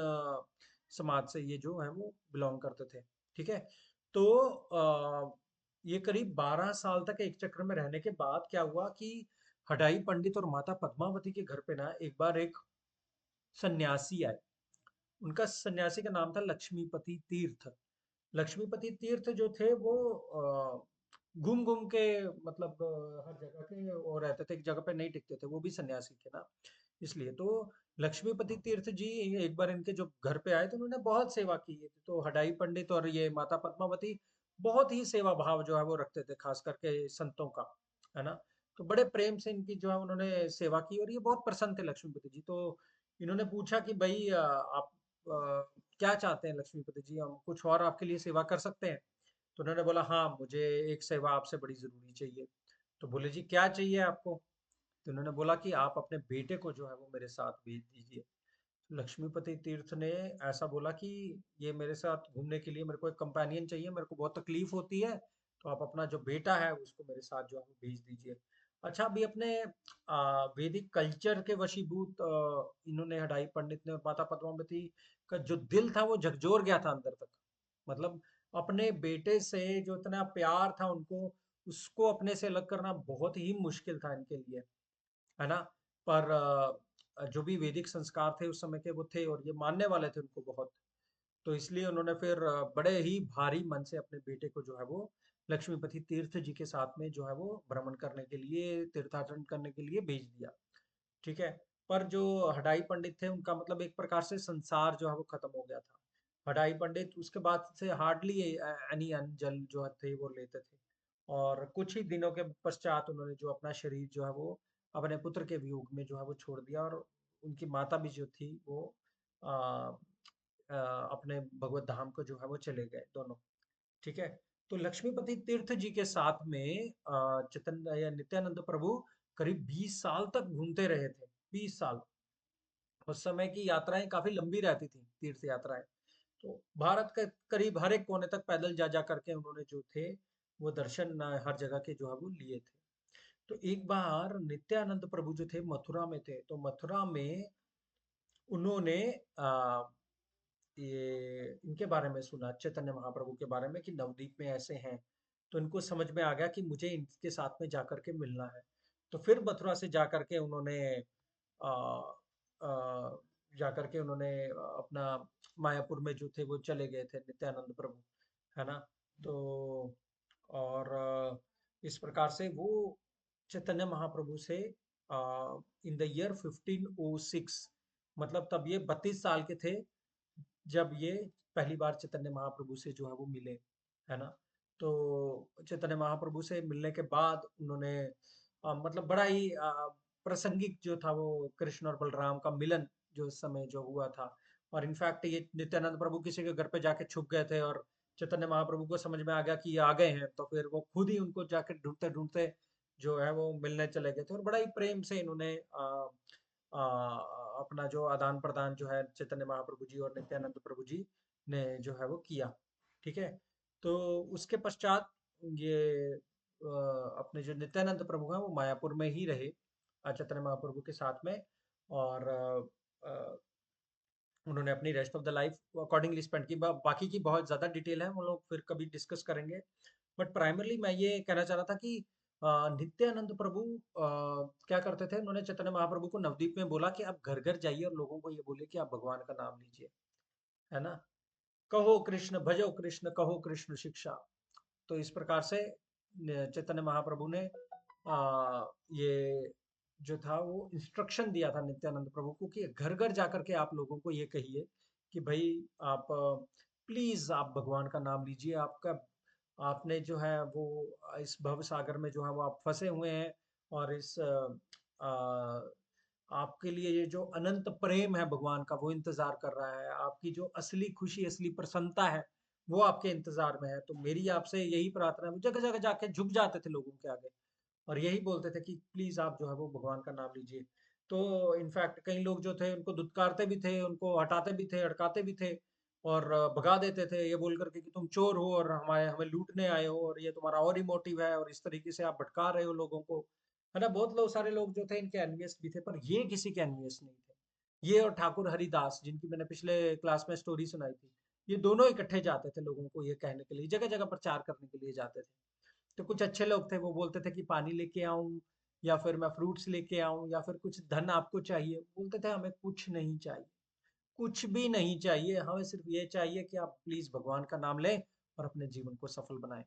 समाज से ये जो है वो बिलोंग करते थे। ठीक है। तो ये करीब 12 साल तक एक चक्र में रहने के बाद क्या हुआ कि हडाई पंडित और माता पद्मावती के घर पे ना एक बार एक सन्यासी आए। उनका सन्यासी का नाम था लक्ष्मीपति तीर्थ। लक्ष्मीपति तीर्थ जो थे वो घूम घूम के मतलब हर जगह के और रहते थे, एक जगह पे नहीं टिकते थे, वो भी सन्यासी थे ना, इसलिए तो लक्ष्मीपति तीर्थ जी एक बार इनके जो घर पे आए तो उन्होंने बहुत सेवा की है। तो हडाई पंडित और ये माता पद्मावती बहुत ही सेवा भाव जो है वो रखते थे, खास करके संतों का, है ना। तो बड़े प्रेम से इनकी जो है उन्होंने सेवा की और ये बहुत प्रसन्न थे लक्ष्मीपति जी। तो इन्होंने पूछा कि भाई आप क्या चाहते हैं लक्ष्मीपति जी, हम कुछ और आपके लिए सेवा कर सकते हैं। तो उन्होंने बोला हाँ, मुझे एक सेवा आपसे बड़ी जरूरी चाहिए। तो बोले जी क्या चाहिए आपको। तो उन्होंने बोला कि आप अपने बेटे को जो है वो मेरे साथ भेज दीजिए। लक्ष्मीपति तीर्थ ने ऐसा बोला कि ये मेरे साथ घूमने के लिए मेरे को एक कंपेनियन चाहिए, मेरे को बहुत तकलीफ होती है, तो आप अपना जो बेटा है उसको मेरे साथ जो है वो भेज दीजिए। अच्छा, अभी अपने वैदिक कल्चर के वशीभूत इन्होंने हडाई पंडित ने और माता पद्मावती का जो दिल था वो झकझोर गया था अंदर तक। मतलब अपने बेटे से जो इतना प्यार था उनको, उसको अपने से अलग करना बहुत ही मुश्किल था इनके लिए, है ना। पर जो भी वैदिक संस्कार थे उस समय के वो थे और ये मानने वाले थे उनको बहुत। तो इसलिए उन्होंने फिर बड़े ही भारी मन से अपने बेटे को जो है वो लक्ष्मीपति तीर्थ जी के साथ में जो है वो भ्रमण करने के लिए, तीर्थाटन करने के लिए भेज दिया। ठीक है। पर जो हडाई पंडित थे उनका मतलब एक प्रकार से संसार जो है वो खत्म हो गया था। हडाई पंडित उसके बाद से हार्डली एनी अन्न जल जो थे वो लेते थे। और कुछ ही दिनों के पश्चात उन्होंने जो अपना शरीर जो है वो अपने पुत्र के वियोग में जो है वो छोड़ दिया। और उनकी माता भी जो थी वो आ, अपने भगवत धाम को जो है वो चले गए दोनों। ठीक है। तो लक्ष्मीपति तीर्थ जी के साथ में चैतन्य या नित्यानंद प्रभु करीब 20 साल तक घूमते रहे थे। 20 साल। उस समय की यात्राएं काफी लंबी रहती थी, तीर्थ यात्राएं। तो भारत के करीब हर एक कोने तक पैदल जा जा करके उन्होंने जो थे वो दर्शन हर जगह के जो है वो लिए थे। तो एक बार नित्यानंद प्रभु जो थे मथुरा में थे, तो मथुरा में उन्होंने ये इनके बारे में सुना, चैतन्य महाप्रभु के बारे में, कि नवद्वीप में ऐसे हैं। तो इनको समझ में आ गया कि मुझे इनके साथ में जाकर के मिलना है। तो फिर मथुरा से जाकर के उन्होंने आ, आ, जाकर के उन्होंने अपना मायापुर में जो थे वो चले गए थे नित्यानंद प्रभु, है ना। तो और इस प्रकार से वो चैतन्य महाप्रभु से इन द ईयर 1506, मतलब तब ये 32 साल के थे जब ये पहली बार चैतन्य महाप्रभु से जो है वो मिले, है ना। तो चैतन्य महाप्रभु से मिलने के बाद उन्होंने मतलब बड़ा ही प्रासंगिक जो था वो कृष्ण और बलराम का मिलन जो उस समय जो हुआ था। और इनफैक्ट ये नित्यानंद प्रभु किसी के घर पे जाके छुप गए थे और चैतन्य महाप्रभु को समझ में आ गया कि ये आ गए हैं, तो फिर वो खुद ही उनको जाके ढूंढते ढूंढते जो है वो मिलने चले गए थे। और बड़ा ही प्रेम से इन्होंने अपना जो आदान प्रदान जो है चैतन्य महाप्रभु जी और नित्यानंद प्रभु जी ने जो है वो किया। ठीक है। तो उसके पश्चात ये अपने जो नित्यानंद प्रभु हैं वो मायापुर में ही रहे चैतन्य महाप्रभु के साथ में। और उन्होंने अपनी rest of the life accordingly spend की। बाकी की बहुत ज़्यादा डिटेल है, वो लोग फिर कभी डिस्कस करेंगे। बट प्राइमरली मैं ये कहना चाह रहा था कि नित्यानंद प्रभु क्या करते थे, उन्होंने चैतन्य महाप्रभु को नवदीप में बोला कि आप घर घर जाइए और लोगों को ये बोलिए कि आप भगवान का नाम लीजिए, है ना। कहो कृष्ण भजो कृष्ण, कहो कृष्ण शिक्षा। तो इस प्रकार से चैतन्य महाप्रभु ने ये जो था वो इंस्ट्रक्शन दिया था नित्यानंद प्रभु को कि घर घर जाकर के आप लोगों को ये कहिए कि भाई आप प्लीज आप भगवान का नाम लीजिए। आपका आपने जो है वो इस भव सागर में जो है वो आप फंसे हुए हैं। और इस आपके लिए ये जो अनंत प्रेम है भगवान का वो इंतजार कर रहा है। आपकी जो असली खुशी असली प्रसन्नता है वो आपके इंतजार में है। तो मेरी आपसे यही प्रार्थना है। वो जगह जगह जाके झुक जाते थे लोगों के आगे और यही बोलते थे कि प्लीज आप जो है वो भगवान का नाम लीजिए। तो इनफैक्ट कई लोग जो थे उनको धुतकारते भी थे, उनको हटाते भी थे, अड़काते भी थे और भगा देते थे ये बोल करके कि तुम चोर हो और हमारे हमें लूटने आए हो और ये तुम्हारा और ही मोटिव है और इस तरीके से आप भटका रहे हो लोगों को, है ना। बहुत लोग सारे लोग जो थे इनके एनवियस भी थे, पर ये किसी के एनवियस नहीं थे। ये और ठाकुर हरिदास, जिनकी मैंने पिछले क्लास में स्टोरी सुनाई थी, ये दोनों इकट्ठे जाते थे लोगों को ये कहने के लिए, जगह जगह प्रचार करने के लिए जाते थे। तो कुछ अच्छे लोग थे वो बोलते थे कि पानी लेके आऊं या फिर मैं फ्रूट्स लेके आऊं या फिर कुछ धन आपको चाहिए। बोलते थे हमें कुछ नहीं चाहिए, कुछ भी नहीं चाहिए, हमें सिर्फ ये चाहिए कि आप प्लीज भगवान का नाम लें और अपने जीवन को सफल बनाएं।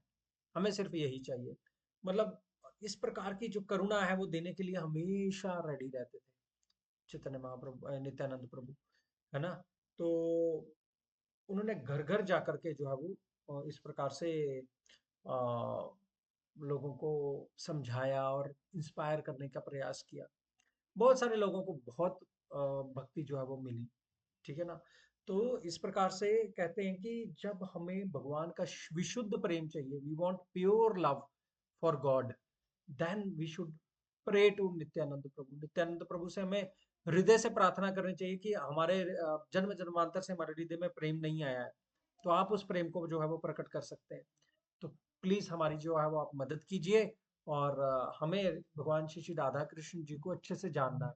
हमें सिर्फ यही चाहिए। मतलब इस प्रकार की जो करुणा है वो देने के लिए हमेशा रेडी रहते थे चैतन्य महाप्रभु, नित्यानंद प्रभु, है ना। तो उन्होंने घर घर जाकर के जो है वो इस प्रकार से अ, लोगों को समझाया और इंस्पायर करने का प्रयास किया। बहुत सारे लोगों को बहुत भक्ति जो है वो मिली, ठीक है ना। तो इस प्रकार से कहते हैं कि जब हमें भगवान का विशुद्ध प्रेम चाहिए, we want pure love for God, then we should pray to Nityananda Prabhu. Nityananda Prabhu से हमें हृदय से प्रार्थना करनी चाहिए कि हमारे जन्म जन्मांतर से हमारे हृदय में प्रेम नहीं आया है, तो आप उस प्रेम को जो है वो प्रकट कर सकते हैं। तो प्लीज हमारी जो है वो आप मदद कीजिए। और हमें भगवान श्री श्री राधा कृष्ण जी को अच्छे से जानना है।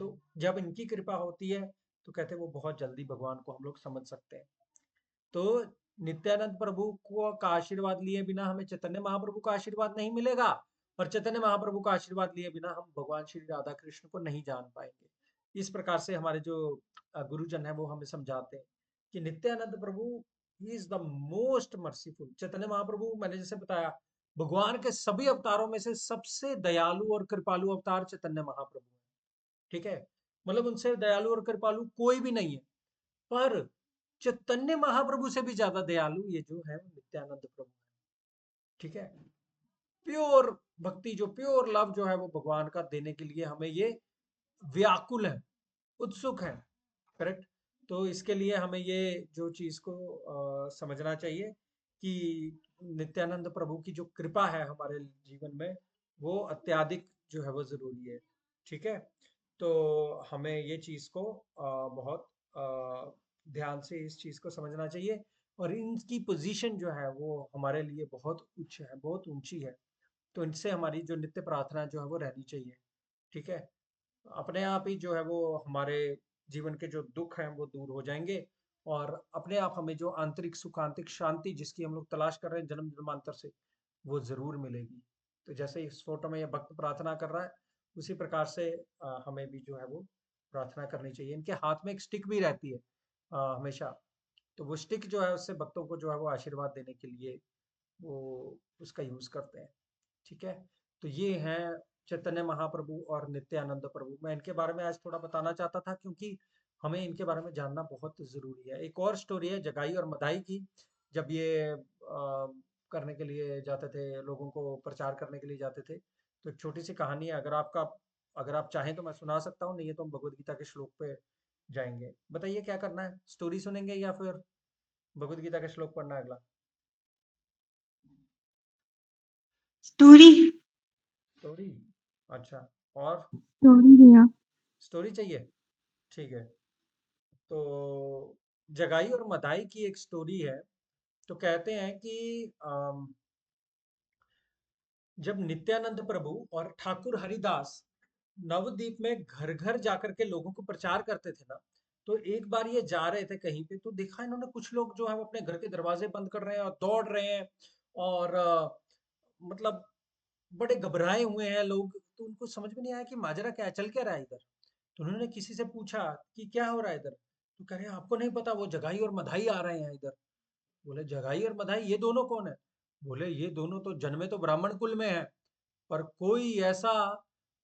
तो जब इनकी कृपा होती है तो कहते हैं वो बहुत जल्दी भगवान को हम लोग समझ सकते हैं। तो नित्यानंद प्रभु को का आशीर्वाद लिए बिना हमें चैतन्य महाप्रभु का आशीर्वाद नहीं मिलेगा, और चैतन्य महाप्रभु का आशीर्वाद लिए बिना हम भगवान श्री राधा कृष्ण को नहीं जान पाएंगे। इस प्रकार से हमारे जो गुरुजन है वो हमें समझाते हैं कि Nityananda Prabhu he is the most merciful. Chaitanya Mahaprabhu मैंने जैसे बताया, भगवान के सभी अवतारों में से सबसे दयालु और कृपालु अवतार चैतन्य महाप्रभु है, ठीक है। मतलब उनसे दयालु और कृपालु कोई भी नहीं है। पर चैतन्य महाप्रभु से भी ज्यादा दयालु ये जो है नित्यानंद प्रभु है, ठीक है। प्योर भक्ति, जो प्योर लव जो है वो भगवान का देने के लिए हमें ये व्याकुल है, उत्सुक है, करेक्ट। तो इसके लिए हमें ये जो चीज को समझना चाहिए कि नित्यानंद प्रभु की जो कृपा है हमारे जीवन में वो अत्याधिक जो है वो जरूरी है, ठीक है। तो हमें ये चीज को बहुत ध्यान से इस चीज को समझना चाहिए। और इनकी पोजीशन जो है वो हमारे लिए बहुत उच्च है, बहुत ऊंची है। तो इनसे हमारी जो नित्य प्रार्थना जो है वो रहनी चाहिए, ठीक है। अपने आप ही जो है वो हमारे जीवन के जो दुख हैं वो दूर हो जाएंगे। और अपने आप हमें जो आंतरिक सुख, आंतरिक शांति जिसकी हम लोग तलाश कर रहे हैं जन्म जन्मांतर से, वो जरूर मिलेगी। तो जैसे इस फोटो में ये भक्त प्रार्थना कर रहा है, उसी प्रकार से हमें भी जो है वो प्रार्थना करनी चाहिए। इनके हाथ में एक स्टिक भी रहती है हमेशा। तो वो स्टिक जो है उससे भक्तों को जो है वो आशीर्वाद देने के लिए वो उसका यूज करते हैं, ठीक है। तो ये हैं चैतन्य महाप्रभु और नित्यानंद प्रभु। मैं इनके बारे में आज थोड़ा बताना चाहता था क्योंकि हमें इनके बारे में जानना बहुत जरूरी है। एक और स्टोरी है जगाई और मदाई की। जब ये करने के लिए जाते थे, लोगों को प्रचार करने के लिए जाते थे, तो एक छोटी सी कहानी है। अगर आप चाहें तो मैं सुना सकता हूँ, नहीं है तो हम भगवत गीता के श्लोक पे जाएंगे। बताइए क्या करना है, स्टोरी सुनेंगे या फिर भगवत गीता का श्लोक पढ़ना है अगला? स्टोरी। स्टोरी, अच्छा। और स्टोरी भैया। स्टोरी चाहिए, ठीक है। तो जगाई और मदाई की एक स्टोरी है। तो कहते हैं कि जब नित्यानंद प्रभु और ठाकुर हरिदास नवद्वीप में घर घर जाकर के लोगों को प्रचार करते थे ना, तो एक बार ये जा रहे थे कहीं पे, तो देखा इन्होंने कुछ लोग जो है वो अपने घर के दरवाजे बंद कर रहे हैं और दौड़ रहे हैं। और मतलब बड़े घबराए हुए हैं लोग। तो उनको समझ में नहीं आया कि माजरा क्या है, चल क्या रहा है इधर। तो उन्होंने किसी से पूछा कि क्या हो रहा है इधर। तो कह रहे हैं आपको नहीं पता, वो जगाई और मधाई आ रहे हैं इधर। बोले जगाई और मधाई ये दोनों कौन है? बोले ये दोनों तो जन्मे तो ब्राह्मण कुल में है, पर कोई ऐसा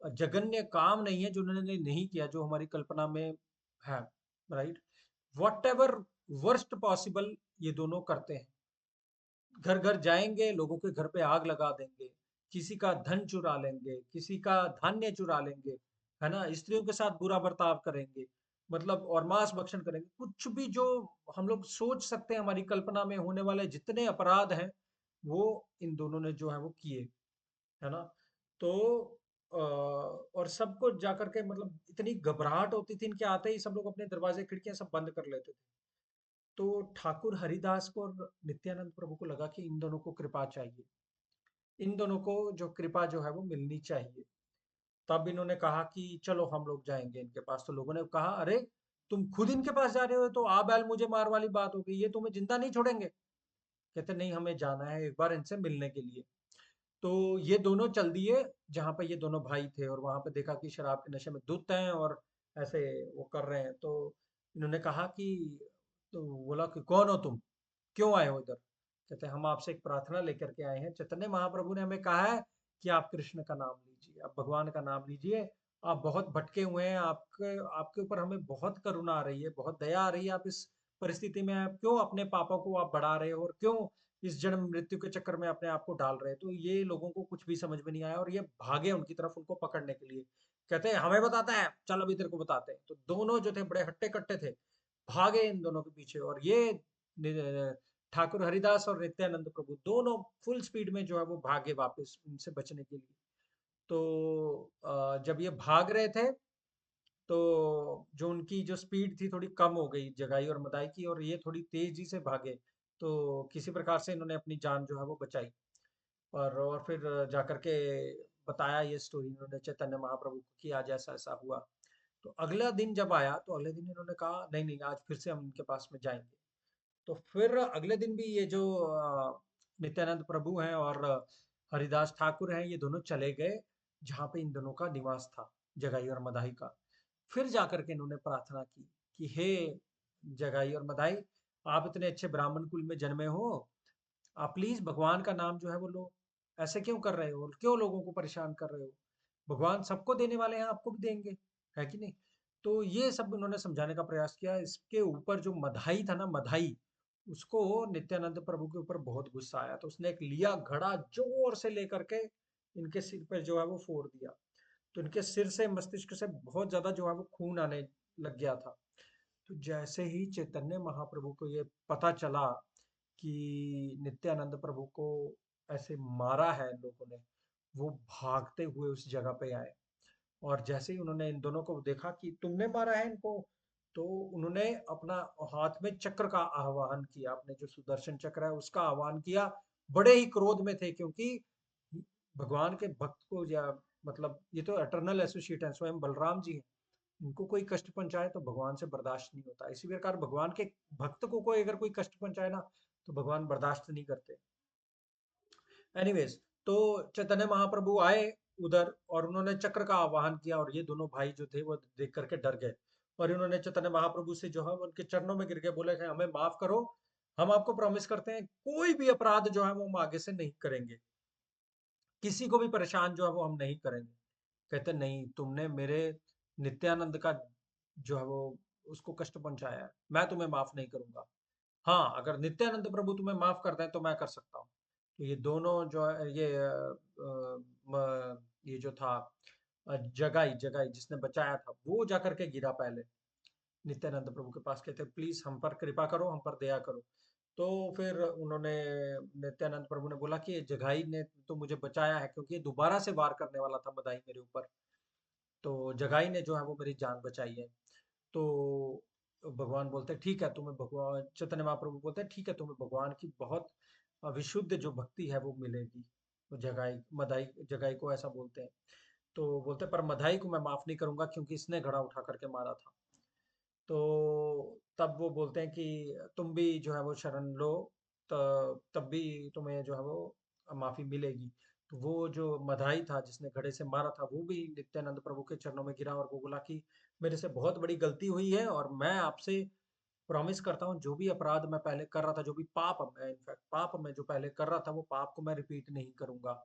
जघन्य काम नहीं है जो उन्होंने नहीं किया जो हमारी कल्पना में है, right. What ever worst possible ये दोनों करते हैं। घर घर जाएंगे, लोगों के घर पे आग लगा देंगे, किसी का धन चुरा लेंगे, किसी का धान्य चुरा लेंगे, है ना, स्त्रियों के साथ बुरा बर्ताव करेंगे, मतलब और मांस भक्षण करेंगे। कुछ भी जो हम लोग सोच सकते हैं, हमारी कल्पना में होने वाले जितने अपराध हैं वो इन दोनों ने जो है वो किए, है ना। तो और सबको जाकर के मतलब इतनी घबराहट होती थी इनके आते ही, सब लोग अपने दरवाजे खिड़कियां सब बंद कर लेते थे। तो ठाकुर हरिदास को और नित्यानंद प्रभु को लगा कि इन दोनों को कृपा चाहिए, इन दोनों को जो कृपा जो है वो मिलनी चाहिए। तब इन्होंने कहा कि चलो हम लोग जाएंगे इनके पास। तो लोगों ने कहा अरे तुम खुद इनके पास जा रहे हो, तो आ बैल मुझे मार वाली बात हो गई, ये तुम्हें जिंदा नहीं छोड़ेंगे। कहते नहीं, हमें जाना है एक बार इनसे मिलने के लिए। तो ये दोनों चल दिए जहाँ पे ये दोनों भाई थे, और वहां पे देखा कि शराब के नशे में धुत हैं और ऐसे वो कर रहे हैं। तो इन्होंने कहा कि, तो बोला कि कौन हो तुम, क्यों आए हो इधर? कहते हैं हम आपसे एक प्रार्थना लेकर के आए हैं। चैतन्य महाप्रभु ने हमें कहा है कि आप कृष्ण का नाम लीजिए, आप भगवान का नाम लीजिए। आप बहुत भटके हुए हैं, आपके आपके ऊपर हमें बहुत करुणा आ रही है, बहुत दया आ रही है। आप इस परिस्थिति में आप क्यों अपने पापों को आप बढ़ा रहे हो और क्यों इस जन्म मृत्यु के चक्कर में अपने आप को डाल रहे हैं। तो ये लोगों को कुछ भी समझ में नहीं आया और ये भागे उनकी तरफ उनको पकड़ने के लिए। कहते हैं हमें बताता है, चल अभी तेरे को बताते हैं। तो दोनों जो थे बड़े हट्टे कट्टे थे, भागे इन दोनों के पीछे। और ये ठाकुर हरिदास और नित्यानंद प्रभु दोनों फुल स्पीड में जो है वो भागे वापस उनसे बचने के लिए। तो जब ये भाग रहे थे तो जो उनकी जो स्पीड थी थोड़ी कम हो गई जगाई और मदाई की, और ये थोड़ी तेजी से भागे। तो किसी प्रकार से इन्होंने अपनी जान जो है वो बचाई। और फिर जाकर के बताया ये स्टोरी इन्होंने चैतन्य महाप्रभु को कि आज ऐसा ऐसा हुआ। तो अगला दिन जब आया तो अगले दिन इन्होंने कहा नहीं नहीं, आज फिर से हम इनके पास में जाएंगे। तो फिर अगले दिन भी ये जो नित्यानंद प्रभु हैं और हरिदास ठाकुर हैं, ये दोनों चले गए जहाँ पे इन दोनों का निवास था, जगाई और मदाई का। फिर जाकर के इन्होंने प्रार्थना की कि हे जगाई और मदाई, आप इतने अच्छे ब्राह्मण कुल में जन्मे हो, आप प्लीज भगवान का नाम जो है वो लो। ऐसे क्यों कर रहे हो, क्यों लोगों को परेशान कर रहे हो? भगवान सबको देने वाले हैं, आपको भी देंगे, है कि नहीं? तो ये सब उन्होंने समझाने का प्रयास किया। इसके ऊपर जो मधाई था ना, मधाई, उसको नित्यानंद प्रभु के ऊपर बहुत गुस्सा आया। तो उसने एक लिया घड़ा जोर से लेकर के इनके सिर पर जो है वो फोड़ दिया। तो इनके सिर से मस्तिष्क से बहुत ज्यादा जो है वो खून आने लग गया था। तो जैसे ही चैतन्य महाप्रभु को ये पता चला कि नित्यानंद प्रभु को ऐसे मारा है लोगों ने, वो भागते हुए उस जगह पे आए। और जैसे ही उन्होंने इन दोनों को देखा कि तुमने मारा है इनको, तो उन्होंने अपना हाथ में चक्र का आह्वान किया, अपने जो सुदर्शन चक्र है उसका आह्वान किया। बड़े ही क्रोध में थे, क्योंकि भगवान के भक्त को, या मतलब ये तो एटर्नल एसोसिएट है, स्वयं बलराम जी हैं। इनको कोई कष्ट पहुंचाए तो भगवान से बर्दाश्त नहीं होता। इसी प्रकार भगवान के भक्त को कोई अगर कोई कष्ट पहुंचाए ना, तो भगवान बर्दाश्त नहीं करते। एनीवेज, तो चैतन्य महाप्रभु आए उधर और उन्होंने चक्र का आवाहन किया, और ये दोनों भाई जो थे वो देख करके डर गए। और इन्होंने चैतन्य महाप्रभु से जो है वो उनके चरणों में गिर के बोले कि हमें माफ करो, हम आपको प्रॉमिस करते हैं कोई भी अपराध जो है वो हम आगे से नहीं करेंगे, किसी को भी परेशान जो है वो हम नहीं करेंगे। कहते नहीं, तुमने मेरे नित्यानंद का जो है वो उसको कष्ट पहुंचाया है, मैं तुम्हें माफ नहीं करूंगा। हाँ, अगर नित्यानंद प्रभु तुम्हें माफ कर दें तो मैं कर सकता हूँ। तो ये दोनों जो है ये ये जो था जगाई जगाई जिसने बचाया था, वो जाकर के गिरा पहले नित्यानंद प्रभु के पास। कहते प्लीज हम पर कृपा करो, हम पर दया करो। तो फिर उन्होंने, नित्यानंद प्रभु ने बोला कि जगाई ने तो मुझे बचाया है, क्योंकि ये दोबारा से वार करने वाला था मदाई मेरे ऊपर। तो जगाई ने जो है वो मेरी जान बचाई है। तो भगवान बोलते हैं ठीक है, तुम्हें भगवान, चैतन्य महाप्रभु बोलते हैं ठीक है, तुम्हें भगवान की बहुत विशुद्ध जो भक्ति है वो मिलेगी। तो जगाई मदाई जगाई को ऐसा बोलते हैं। तो बोलते हैं पर मदाई को मैं माफ नहीं करूंगा, क्योंकि इसने घड़ा उठा करके मारा था। तो तब वो बोलते हैं कि तुम भी जो है वो शरण लो, तब भी तुम्हें जो है वो माफी मिलेगी। तो वो जो मधाई था जिसने घड़े से मारा था, वो भी नित्यानंद प्रभु के चरणों में गिरा और वो बोला कि मेरे से बहुत बड़ी गलती हुई है, और मैं आपसे प्रॉमिस करता हूँ जो भी अपराध मैं पहले कर रहा था, जो भी पाप मैं इनफैक्ट पाप मैं जो पहले कर रहा था, वो पाप को मैं रिपीट नहीं करूंगा।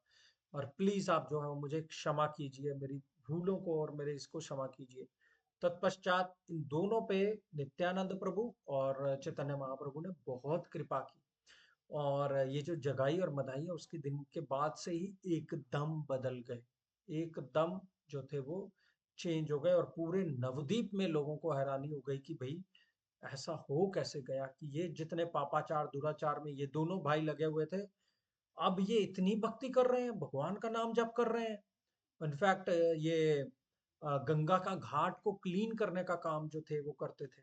और प्लीज आप जो है वो मुझे क्षमा कीजिए, मेरी भूलों को और मेरे इसको क्षमा कीजिए। तत्पश्चात इन दोनों पे नित्यानंद प्रभु और चैतन्य महाप्रभु ने बहुत कृपा की। और ये जो जगाई और मदाई है उसके दिन के बाद से ही एकदम बदल गए, एकदम जो थे वो चेंज हो गए। और पूरे नवद्वीप में लोगों को हैरानी हो गई कि भाई ऐसा हो कैसे गया कि ये जितने पापाचार दुराचार में ये दोनों भाई लगे हुए थे, अब ये इतनी भक्ति कर रहे हैं, भगवान का नाम जप कर रहे हैं। इनफैक्ट ये गंगा का घाट को क्लीन करने का काम जो थे वो करते थे।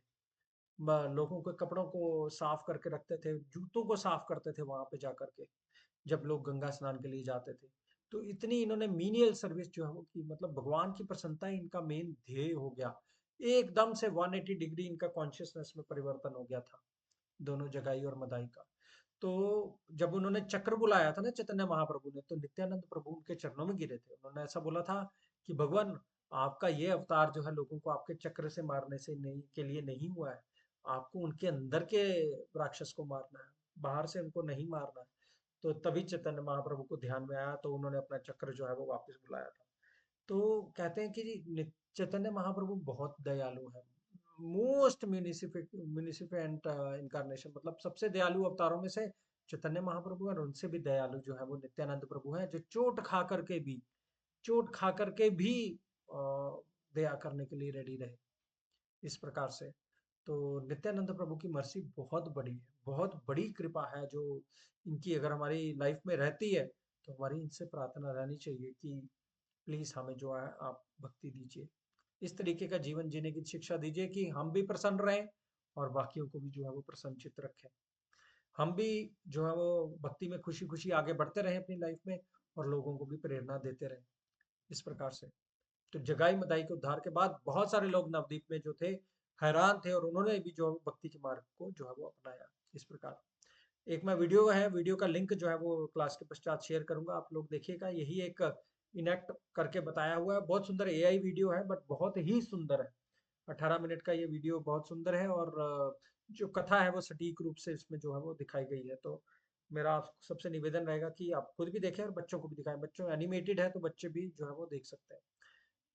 लोगों के कपड़ों को साफ करके रखते थे, जूतों को साफ करते थे वहां पे जाकर के, जब लोग गंगा स्नान के लिए जाते थे। तो इतनी इन्होंने मीनियल सर्विस जो है वो की, मतलब भगवान की प्रसन्नता ही इनका मेन ध्येय हो गया। एकदम से 180 डिग्री इनका कॉन्शियसनेस में परिवर्तन हो गया था, दोनों जगाई और मदाई का। तो जब उन्होंने चक्र बुलाया था ना चैतन्य महाप्रभु ने, तो नित्यानंद प्रभु उनके चरणों में गिरे थे। उन्होंने ऐसा बोला था कि भगवान, आपका ये अवतार जो है लोगों को आपके चक्र से मारने से नहीं के लिए नहीं हुआ है, आपको उनके अंदर के राक्षस को मारना है। बाहर से उनको नहीं मारना है। तो तभी चैतन्य महाप्रभु को ध्यान में आया, तो उन्होंने अपना चक्र जो है वो वापस बुलाया था। तो कहते हैं कि चैतन्य महाप्रभु बहुत दयालु है, मोस्ट म्यूनिसिपेंट इनकारनेशन, मतलब सबसे दयालु अवतारों में से चैतन्य महाप्रभु है, और उनसे भी दयालु जो है वो नित्यानंद प्रभु है, जो चोट खा करके भी अ, दया करने के लिए रेडी रहे, इस प्रकार से। तो नित्यानंद प्रभु की मर्सी बहुत बड़ी है, बहुत बड़ी कृपा है जो इनकी अगर हमारी लाइफ में रहती है, तो हमारी इनसे प्रार्थना रहनी चाहिए कि प्लीज हमें जो है आप भक्ति दीजिए, इस तरीके का जीवन जीने की शिक्षा दीजिए कि हम भी प्रसन्न रहें और बाकियों को भी जो है वो प्रसन्नचित रखें। हम भी जो है वो भक्ति में खुशी खुशी आगे बढ़ते रहें अपनी लाइफ में, और लोगों को भी प्रेरणा देते रहें, इस प्रकार से। तो जगाई मदाई के उद्धार के बाद बहुत सारे लोग नवदीप में जो थे हैरान थे, और उन्होंने भी जो भक्ति के मार्ग को जो है वो अपनाया, इस प्रकार। एक मैं वीडियो का लिंक जो है वो क्लास के पश्चात शेयर करूंगा, आप लोग देखिएगा। यही एक इनेक्ट करके बताया हुआ है, बहुत सुंदर एआई वीडियो है, बट बहुत ही सुंदर है। 18 मिनट का ये वीडियो बहुत सुंदर है, और जो कथा है वो सटीक रूप से इसमें जो है वो दिखाई गई है। तो मेरा आप सबसे निवेदन रहेगा कि आप खुद भी देखें और बच्चों को भी दिखाएं। बच्चों एनिमेटेड है तो बच्चे भी जो है वो देख सकते हैं,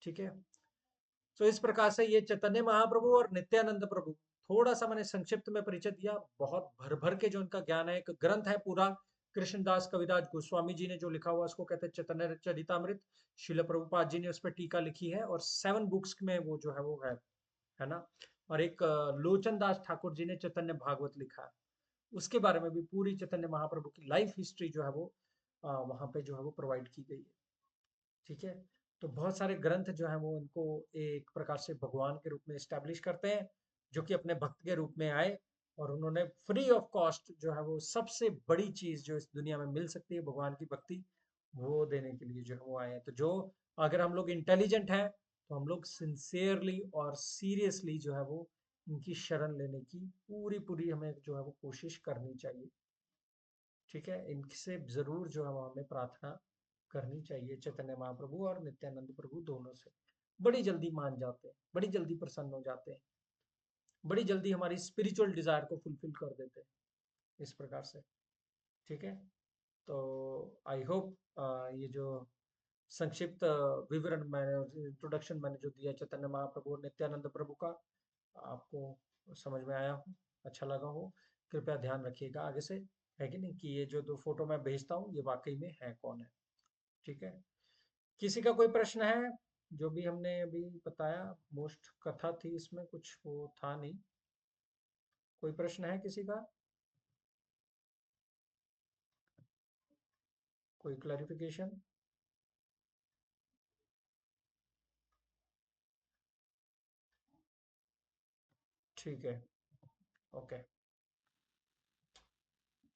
ठीक है। तो इस प्रकार से ये चैतन्य महाप्रभु और नित्यानंद प्रभु, थोड़ा सा मैंने संक्षिप्त में परिचय दिया। बहुत भर भर के जो इनका ज्ञान है, एक ग्रंथ है पूरा, कृष्णदास कविराज गोस्वामी जी ने जो लिखा हुआ उसको कहते हैं चैतन्य चरितामृत। शिल प्रभुपाद जी ने उस पर टीका लिखी है, और 7 बुक्स में वो जो है वो है ना। और एक लोचन दास ठाकुर जी ने चैतन्य भागवत लिखा है, उसके बारे में भी पूरी चैतन्य महाप्रभु की लाइफ हिस्ट्री जो है वो वहां पे जो है वो प्रोवाइड की गई है, ठीक है। तो बहुत सारे ग्रंथ जो है वो इनको एक प्रकार से भगवान के रूप में एस्टेब्लिश करते हैं, जो कि अपने भक्त के रूप में आए, और उन्होंने फ्री ऑफ कॉस्ट जो है वो सबसे बड़ी चीज जो इस दुनिया में मिल सकती है, भगवान की भक्ति, वो देने के लिए जो है वो आए हैं। तो जो अगर हम लोग इंटेलिजेंट हैं, तो हम लोग सिंसियरली और सीरियसली जो है वो इनकी शरण लेने की पूरी पूरी हमें जो है वो कोशिश करनी चाहिए, ठीक है। इनसे जरूर जो है वो हमें प्रार्थना करनी चाहिए, चैतन्य महाप्रभु और नित्यानंद प्रभु दोनों से। बड़ी जल्दी मान जाते हैं, बड़ी जल्दी प्रसन्न हो जाते हैं, बड़ी जल्दी हमारी स्पिरिचुअल डिजायर को फुलफिल कर देते हैं, इस प्रकार से, ठीक है। तो आई होप ये जो संक्षिप्त विवरण मैंने, इंट्रोडक्शन मैंने जो दिया चैतन्य महाप्रभु और नित्यानंद प्रभु का, आपको समझ में आया हो, अच्छा लगा हो। कृपया ध्यान रखिएगा आगे से, है कि नहीं, कि ये जो 2 फोटो मैं भेजता हूँ ये वाकई में है कौन है, ठीक है। किसी का कोई प्रश्न है? जो भी हमने अभी बताया, मोस्ट कथा थी इसमें, कुछ वो था नहीं। कोई प्रश्न है किसी का? कोई क्लैरिफिकेशन? ठीक है, ओके।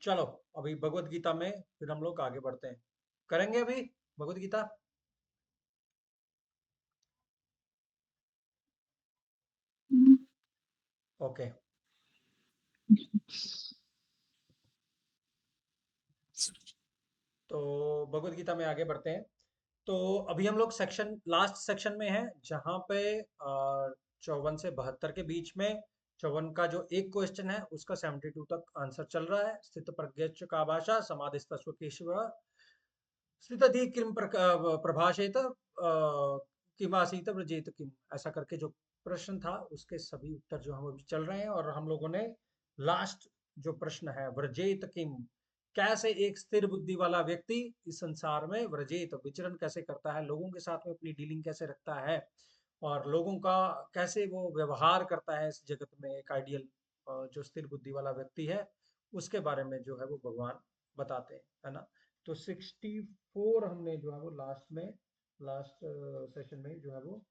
चलो, अभी भगवत गीता में फिर हम लोग आगे बढ़ते हैं, करेंगे अभी भगवत गीता। हुँ, ओके, तो भगवत गीता में आगे बढ़ते हैं। तो अभी हम लोग सेक्शन, लास्ट सेक्शन में हैं, जहाँ पे 54 से 72 के बीच में, 54 का जो एक क्वेश्चन है उसका 72 तक आंसर चल रहा है। स्थित प्रज्ञस्य का भाषा समाधिस्तस्व केशव स्थितधि किम प्रभाषेत किमासीत व्रजेत किम, ऐसा करके जो प्रश्न था उसके सभी उत्तर जो हम अभी चल रहे हैं। और हम लोगों ने लास्ट जो प्रश्न है, व्रजेत किम, कैसे एक स्थिर बुद्धि वाला व्यक्ति इस संसार में व्रजेत विचरण कैसे करता है, लोगों के साथ में अपनी डीलिंग कैसे रखता है, और लोगों का कैसे वो व्यवहार करता है इस जगत में, एक आइडियल जो स्थिर बुद्धि वाला व्यक्ति है, उसके बारे में जो है वो भगवान बताते हैं, है ना। तो 64 हमने जो है वो लास्ट सेशन में जो है वो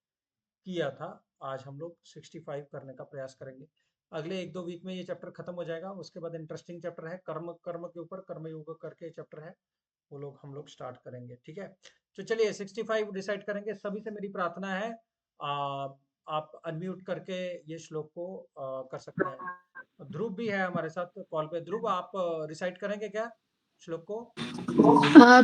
किया था। आज हम लोग 65 करने का प्रयास करेंगे। अगले 1-2 वीक में ये चैप्टर खत्म हो जाएगा। उसके बाद इंटरेस्टिंग चैप्टर है कर्म, कर्म के ऊपर कर्म योग करके चैप्टर है, वो लोग हम लोग स्टार्ट करेंगे, ठीक है। तो चलिए 65 डिसाइड करेंगे। सभी से मेरी प्रार्थना है, आप अनम्यूट करके ये श्लोक को कर सकते हैं। ध्रुव भी है हमारे साथ कॉल पे। ध्रुव, आप रिसाइट करेंगे क्या श्लोक को?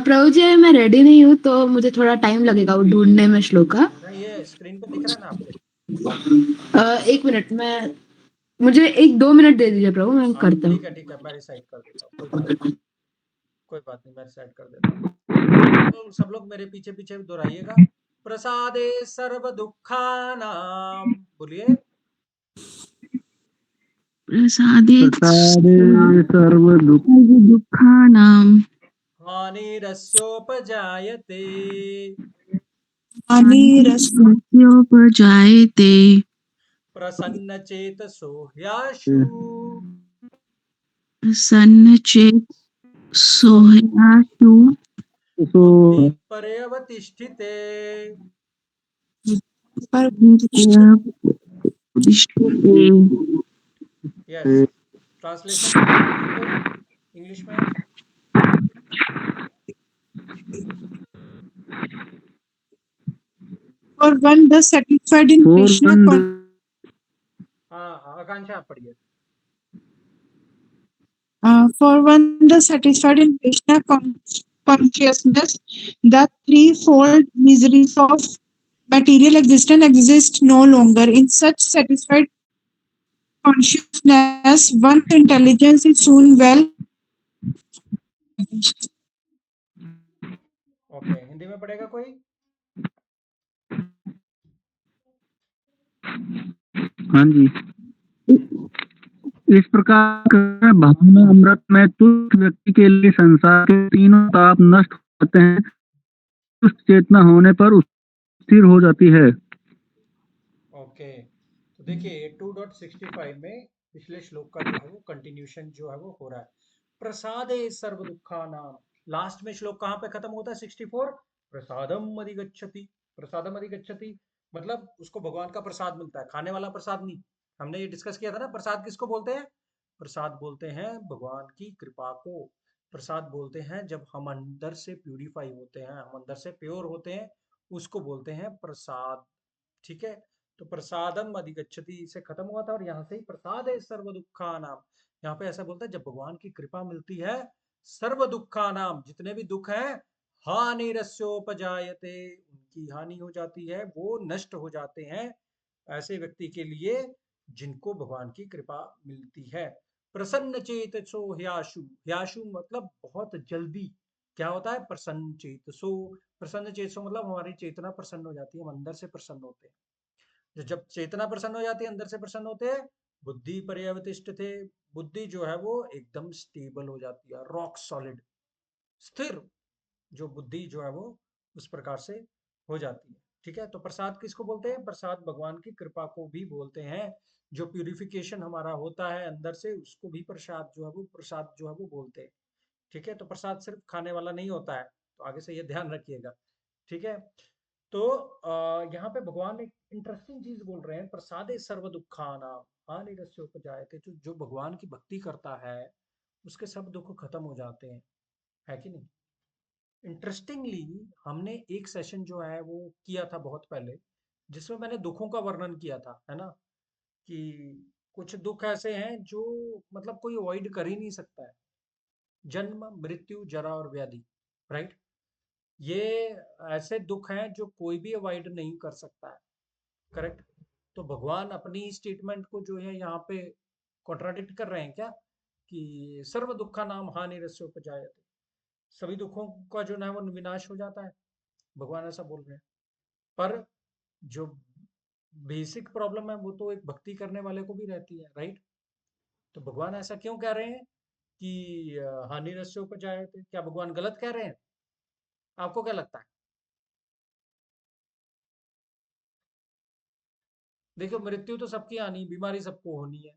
प्रभु जी मैं रेडी नहीं हूँ तो मुझे थोड़ा टाइम लगेगा वो ढूंढने में श्लोक का। नहीं, ये स्क्रीन पे दिख रहा है ना आपके? 1 मिनट मैं मुझे 1-2 मिनट दे दीजिए प्रभु, मैं हाँ करता ठीक हूँ। है ठीक है, मैं रिसाइट कर देता हूँ, कोई बात नहीं, मैं रिसाइट कर देता हूँ। तो सब लोग मेरे पीछे पीछे दोहराइएगा। प्रसादे सर्व दुखानाम, बोलिए। प्रसादे प्रसादे सर्व दुख दुःखानां हानिरस्योपजायते हानिरस्योपजायते प्रसन्नचेतसो ह्याशु प्रसन्नचेतसो सो ह्याशु सो बुद्धि पर्यवतिष्ठिते। उदिष्ठते। यस, ट्रांसलेशन है कोई इंग्लिश में? For one thus satisfied in for Krishna one हाँ आकांक्षा आप पढ़िए। for one thus satisfied in Krishna consciousness, the threefold miseries of material existence exist no longer. In such satisfied consciousness, one's intelligence is soon well. Okay, Hindi में पढ़ेगा कोई? हाँ जी। इस प्रकार भावना अमृत में तुच्छ व्यक्ति के लिए संसार के तीनों ताप नष्ट होते हैं। तुच्छ चेतना होने पर स्थिर हो जाती है। ओके, तो देखिए 2.65 में पिछले श्लोक का जो है वो कंटिन्यूशन जो है वो हो रहा है। प्रसादे सर्व दुखानाम, लास्ट में श्लोक कहाँ पे खत्म होता है? 64, प्रसादम अधिगच्छति। प्रसादम अधिगच्छति मतलब उसको भगवान का प्रसाद मिलता है, खाने वाला प्रसाद नहीं। हमने ये डिस्कस किया था ना, प्रसाद किसको बोलते हैं? प्रसाद बोलते हैं भगवान की कृपा को। प्रसाद बोलते हैं जब हम अंदर से प्यूरिफाई होते हैं, हम अंदर से प्योर होते हैं, उसको बोलते हैं प्रसाद। ठीक है, तो प्रसादम अधिगच्छति से खत्म हुआ था और यहाँ से ही प्रसाद है सर्व दुखा नाम। यहाँ पे ऐसा बोलता है जब भगवान की कृपा मिलती है, सर्व दुखा नाम, जितने भी दुख हैं, हानिरस्योपजायते, उनकी हानि हो जाती है, वो नष्ट हो जाते हैं ऐसे व्यक्ति के लिए जिनको भगवान की कृपा मिलती है। प्रसन्न चेतसो ह्याशु, ह्याशु मतलब बहुत जल्दी। क्या होता है? प्रसन्न चेतसो, प्रसन्न चेतसो मतलब हमारी चेतना प्रसन्न हो जाती है, हम अंदर से प्रसन्न होते हैं। जब चेतना प्रसन्न हो जाती है, अंदर से प्रसन्न होते हैं, बुद्धि पर्यवतिष्ठ थे, बुद्धि जो है वो एकदम स्टेबल हो जाती है, रॉक सॉलिड, स्थिर जो बुद्धि जो है वो उस प्रकार से हो जाती है। ठीक है, तो प्रसाद किसको बोलते हैं? प्रसाद भगवान की कृपा को भी बोलते हैं। जो प्यूरिफिकेशन हमारा होता है अंदर से, उसको भी प्रसाद जो है वो, प्रसाद जो है वो बोलते हैं। ठीक है, तो प्रसाद सिर्फ खाने वाला नहीं होता है, तो आगे से ये ध्यान रखिएगा। ठीक है, तो यहाँ पे भगवान एक इंटरेस्टिंग चीज बोल रहे हैं, प्रसादे सर्व दुखाना हानिरस्योपजायते। जो जो भगवान की भक्ति करता है उसके सब दुख खत्म हो जाते हैं, है कि नहीं? इंटरेस्टिंगली हमने एक सेशन जो है वो किया था बहुत पहले, जिसमें मैंने दुखों का वर्णन किया था, है ना, कि कुछ दुख ऐसे हैं जो मतलब कोई अवॉइड कर ही नहीं सकता है। जन्म, मृत्यु, जरा और व्याधि, राइट? ये ऐसे दुख हैं जो कोई भी अवॉइड नहीं कर सकता है, करेक्ट? तो भगवान अपनी स्टेटमेंट को जो है यहाँ पे कॉन्ट्राडिक्ट कर रहे हैं क्या, कि सर्व दुखा नाम हानिरस्य उपजायते, सभी दुखों का जो है वो विनाश हो जाता है, भगवान ऐसा बोल रहे हैं। पर जो बेसिक प्रॉब्लम है वो तो एक भक्ति करने वाले को भी रहती है, राइट? तो भगवान ऐसा क्यों कह रहे हैं कि हानिरस्य उपजायते? क्या भगवान गलत कह रहे हैं? आपको क्या लगता है? देखो, मृत्यु तो सबकी आनी, बीमारी सबको होनी है,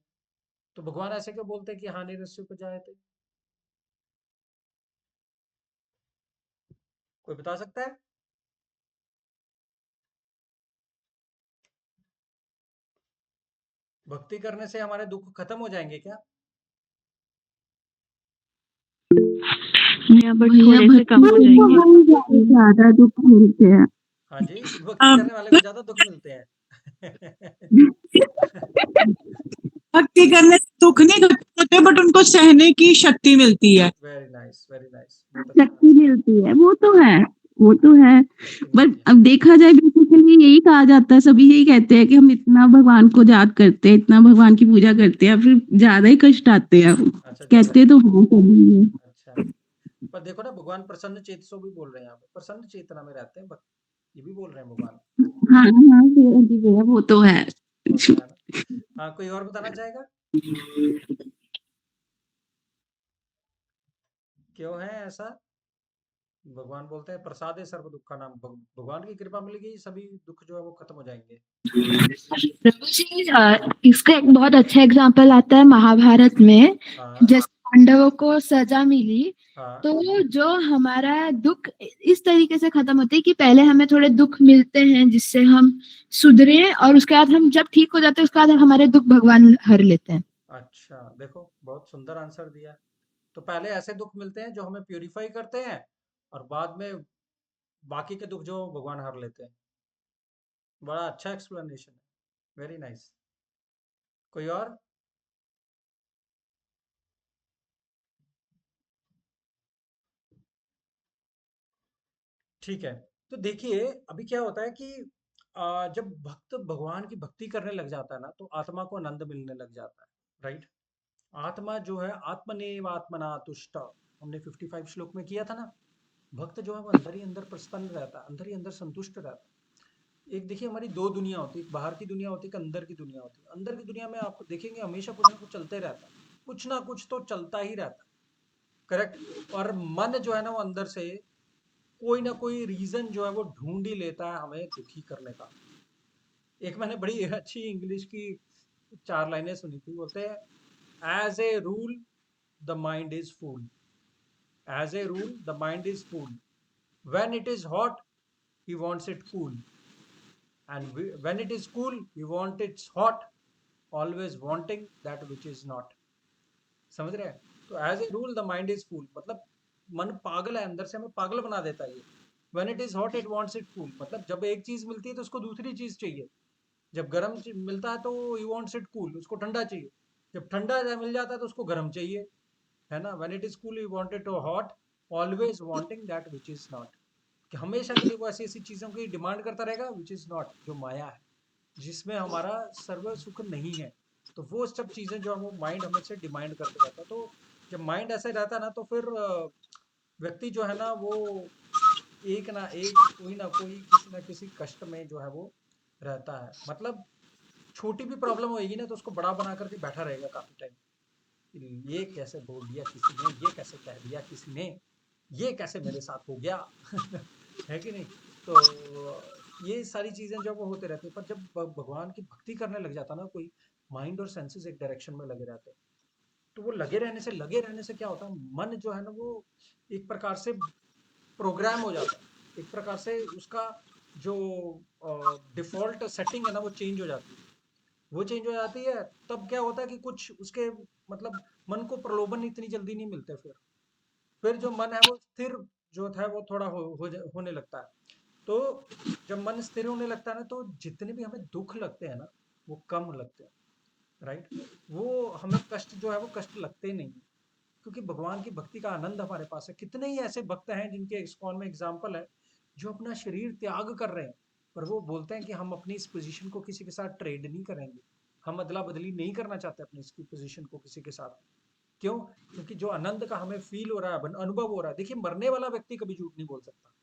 तो भगवान ऐसे क्यों बोलते हैं कि हानिरस्य उपजायते? कोई बता सकता है? भक्ति करने से हमारे दुख खत्म हो जाएंगे क्या? भैया बट थोड़े से कम हो जाएंगे। ज्यादा दुख मिलते हैं। हाँ जी, भक्ति करने वाले को ज्यादा दुख मिलते हैं। भक्ति करने से दुख नहीं खत्म होते, बट उनको सहने की शक्ति मिलती है। वेरी नाइस, वेरी नाइस, बहुत अच्छा। शक्ति मिलती है, वो तो है, वो तो है, बट अब देखा जाए बेसिकली यही कहा जाता है, सभी यही कहते हैं कि हम इतना भगवान को याद करते हैं, इतना भगवान की पूजा करते हैं, फिर ज़्यादा ही कष्ट आते हैं। अच्छा, ज्यादा कहते तो हैं सभी ये। अच्छा। पर देखो ना, भगवान प्रसन्न चेतसो भी बोल रहे हैं यहाँ पे, प्रसन्न चेतना में रहते हैं भक्त, ये भी बोल रहे हैं भगवान। हाँ, हाँ, जी भैया वो तो है। वो तो है ना। हाँ, कोई और बताना चाहेगा? क्यों है ऐसा? भगवान बोलते हैं प्रसाद है सर्व दुखा नाम, भगवान की कृपा मिलेगी सभी दुख जो है वो खत्म हो जाएंगे। प्रभु जी, इसका एक बहुत अच्छा एग्जाम्पल आता है महाभारत में। हाँ जैसे पांडवों को सजा मिली, हाँ तो जो हमारा दुख इस तरीके से खत्म होते है कि पहले हमें थोड़े दुख मिलते हैं जिससे हम सुधरे, और उसके बाद हम जब ठीक हो जाते हैं उसके बाद हमारे दुख भगवान हर लेते हैं। अच्छा, देखो बहुत सुंदर आंसर दिया। तो पहले ऐसे दुख मिलते हैं जो हमें प्यूरिफाई करते हैं, और बाद में बाकी के दुख जो भगवान हर लेते हैं। बड़ा अच्छा एक्सप्लेनेशन है, वेरी नाइस। कोई और? ठीक है। तो देखिए, अभी क्या होता है कि जब भक्त भगवान की भक्ति करने लग जाता है ना, तो आत्मा को आनंद मिलने लग जाता है, राइट? आत्मा जो है आत्मनेव आत्मना तुष्ट, हमने 55 श्लोक में किया था ना। भक्त जो है वो अंदर ही अंदर प्रसन्न रहता है, अंदर ही अंदर संतुष्ट रहता है। एक देखिए, हमारी दो दुनिया होती है, एक बाहर की दुनिया होती है, एक अंदर की दुनिया होती है। अंदर की दुनिया में आप देखेंगे हमेशा कुछ ना कुछ चलते रहता है, कुछ ना कुछ तो चलता ही रहता है, करेक्ट। और मन जो है ना वो अंदर से कोई ना कोई रीजन जो है वो ढूंढ ही लेता है हमें दुखी करने का। एक मैंने बड़ी अच्छी इंग्लिश की 4 लाइनें सुनी थी, बोलते हैं as a rule the mind is fool, as a rule the mind is fool, when it is hot he wants it cool, and when it is cool he wants it hot, always wanting that which is not। समझ रहे हैं? तो as a rule the mind is fool, मतलब मन पागल है, अंदर से हमें पागल बना देता है ये। When it is hot it wants it cool, मतलब जब एक चीज मिलती है तो उसको दूसरी चीज चाहिए। जब गर्म मिलता है तो ही वांट्स इट कूल, उसको ठंडा चाहिए। जब ठंडा मिल जाता है तो उसको गर्म चाहिए, है ना। When it is cool he wanted to hot, always wanting that which is not, कि हमेशा के लिए वो ऐसी ऐसी चीजों की डिमांड करता रहेगा विच इज नॉट, जो माया है, जिसमें हमारा सर्व सुख नहीं है। तो वो सब चीजें जो है वो माइंड हमें से डिमांड करते रहता है। तो जब माइंड ऐसे रहता है ना, तो फिर व्यक्ति जो है ना वो एक ना एक, कोई ना कोई, किसी ना किसी कष्ट में जो है वो रहता है। मतलब छोटी भी प्रॉब्लम होगी ना तो उसको बड़ा बना करके बैठा रहेगा काफी टाइम। ये कैसे बोल दिया किसी ने, ये कैसे कह दिया किसी ने, ये कैसे मेरे साथ हो गया है कि नहीं? तो ये सारी चीजें जब वो होते रहते हैं, पर जब भगवान की भक्ति करने लग जाता है ना कोई, माइंड और सेंसेस एक डायरेक्शन में लगे रहते हैं। तो वो लगे रहने से क्या होता है, मन जो है ना वो एक प्रकार से प्रोग्राम हो जाता है, एक प्रकार से उसका जो डिफॉल्ट सेटिंग है ना वो चेंज हो जाती है। वो चेंज हो जाती है, तब क्या होता है कि कुछ उसके मतलब मन को प्रलोभन इतनी जल्दी नहीं मिलते। फिर जो मन है वो स्थिर जो था वो थोड़ा होने लगता है। तो जब मन स्थिर होने लगता है ना, तो जितने भी हमें दुख लगते हैं ना वो कम लगते हैं, राइट। वो हमें कष्ट जो है वो कष्ट लगते ही नहीं, क्योंकि भगवान की भक्ति का आनंद हमारे पास है। कितने ही ऐसे भक्त हैं जिनके इस्कॉन में एग्जाम्पल है, जो अपना शरीर त्याग कर रहे हैं, पर वो बोलते हैं कि हम अपनी इस पोजीशन को किसी के साथ ट्रेड नहीं करेंगे, हम अदला बदली नहीं करना चाहते अपनी इसकी पोजीशन को किसी के साथ। क्यों? क्योंकि जो आनंद का हमें फील हो रहा है, अनुभव हो रहा है, देखिए मरने वाला व्यक्ति कभी झूठ नहीं बोल सकता,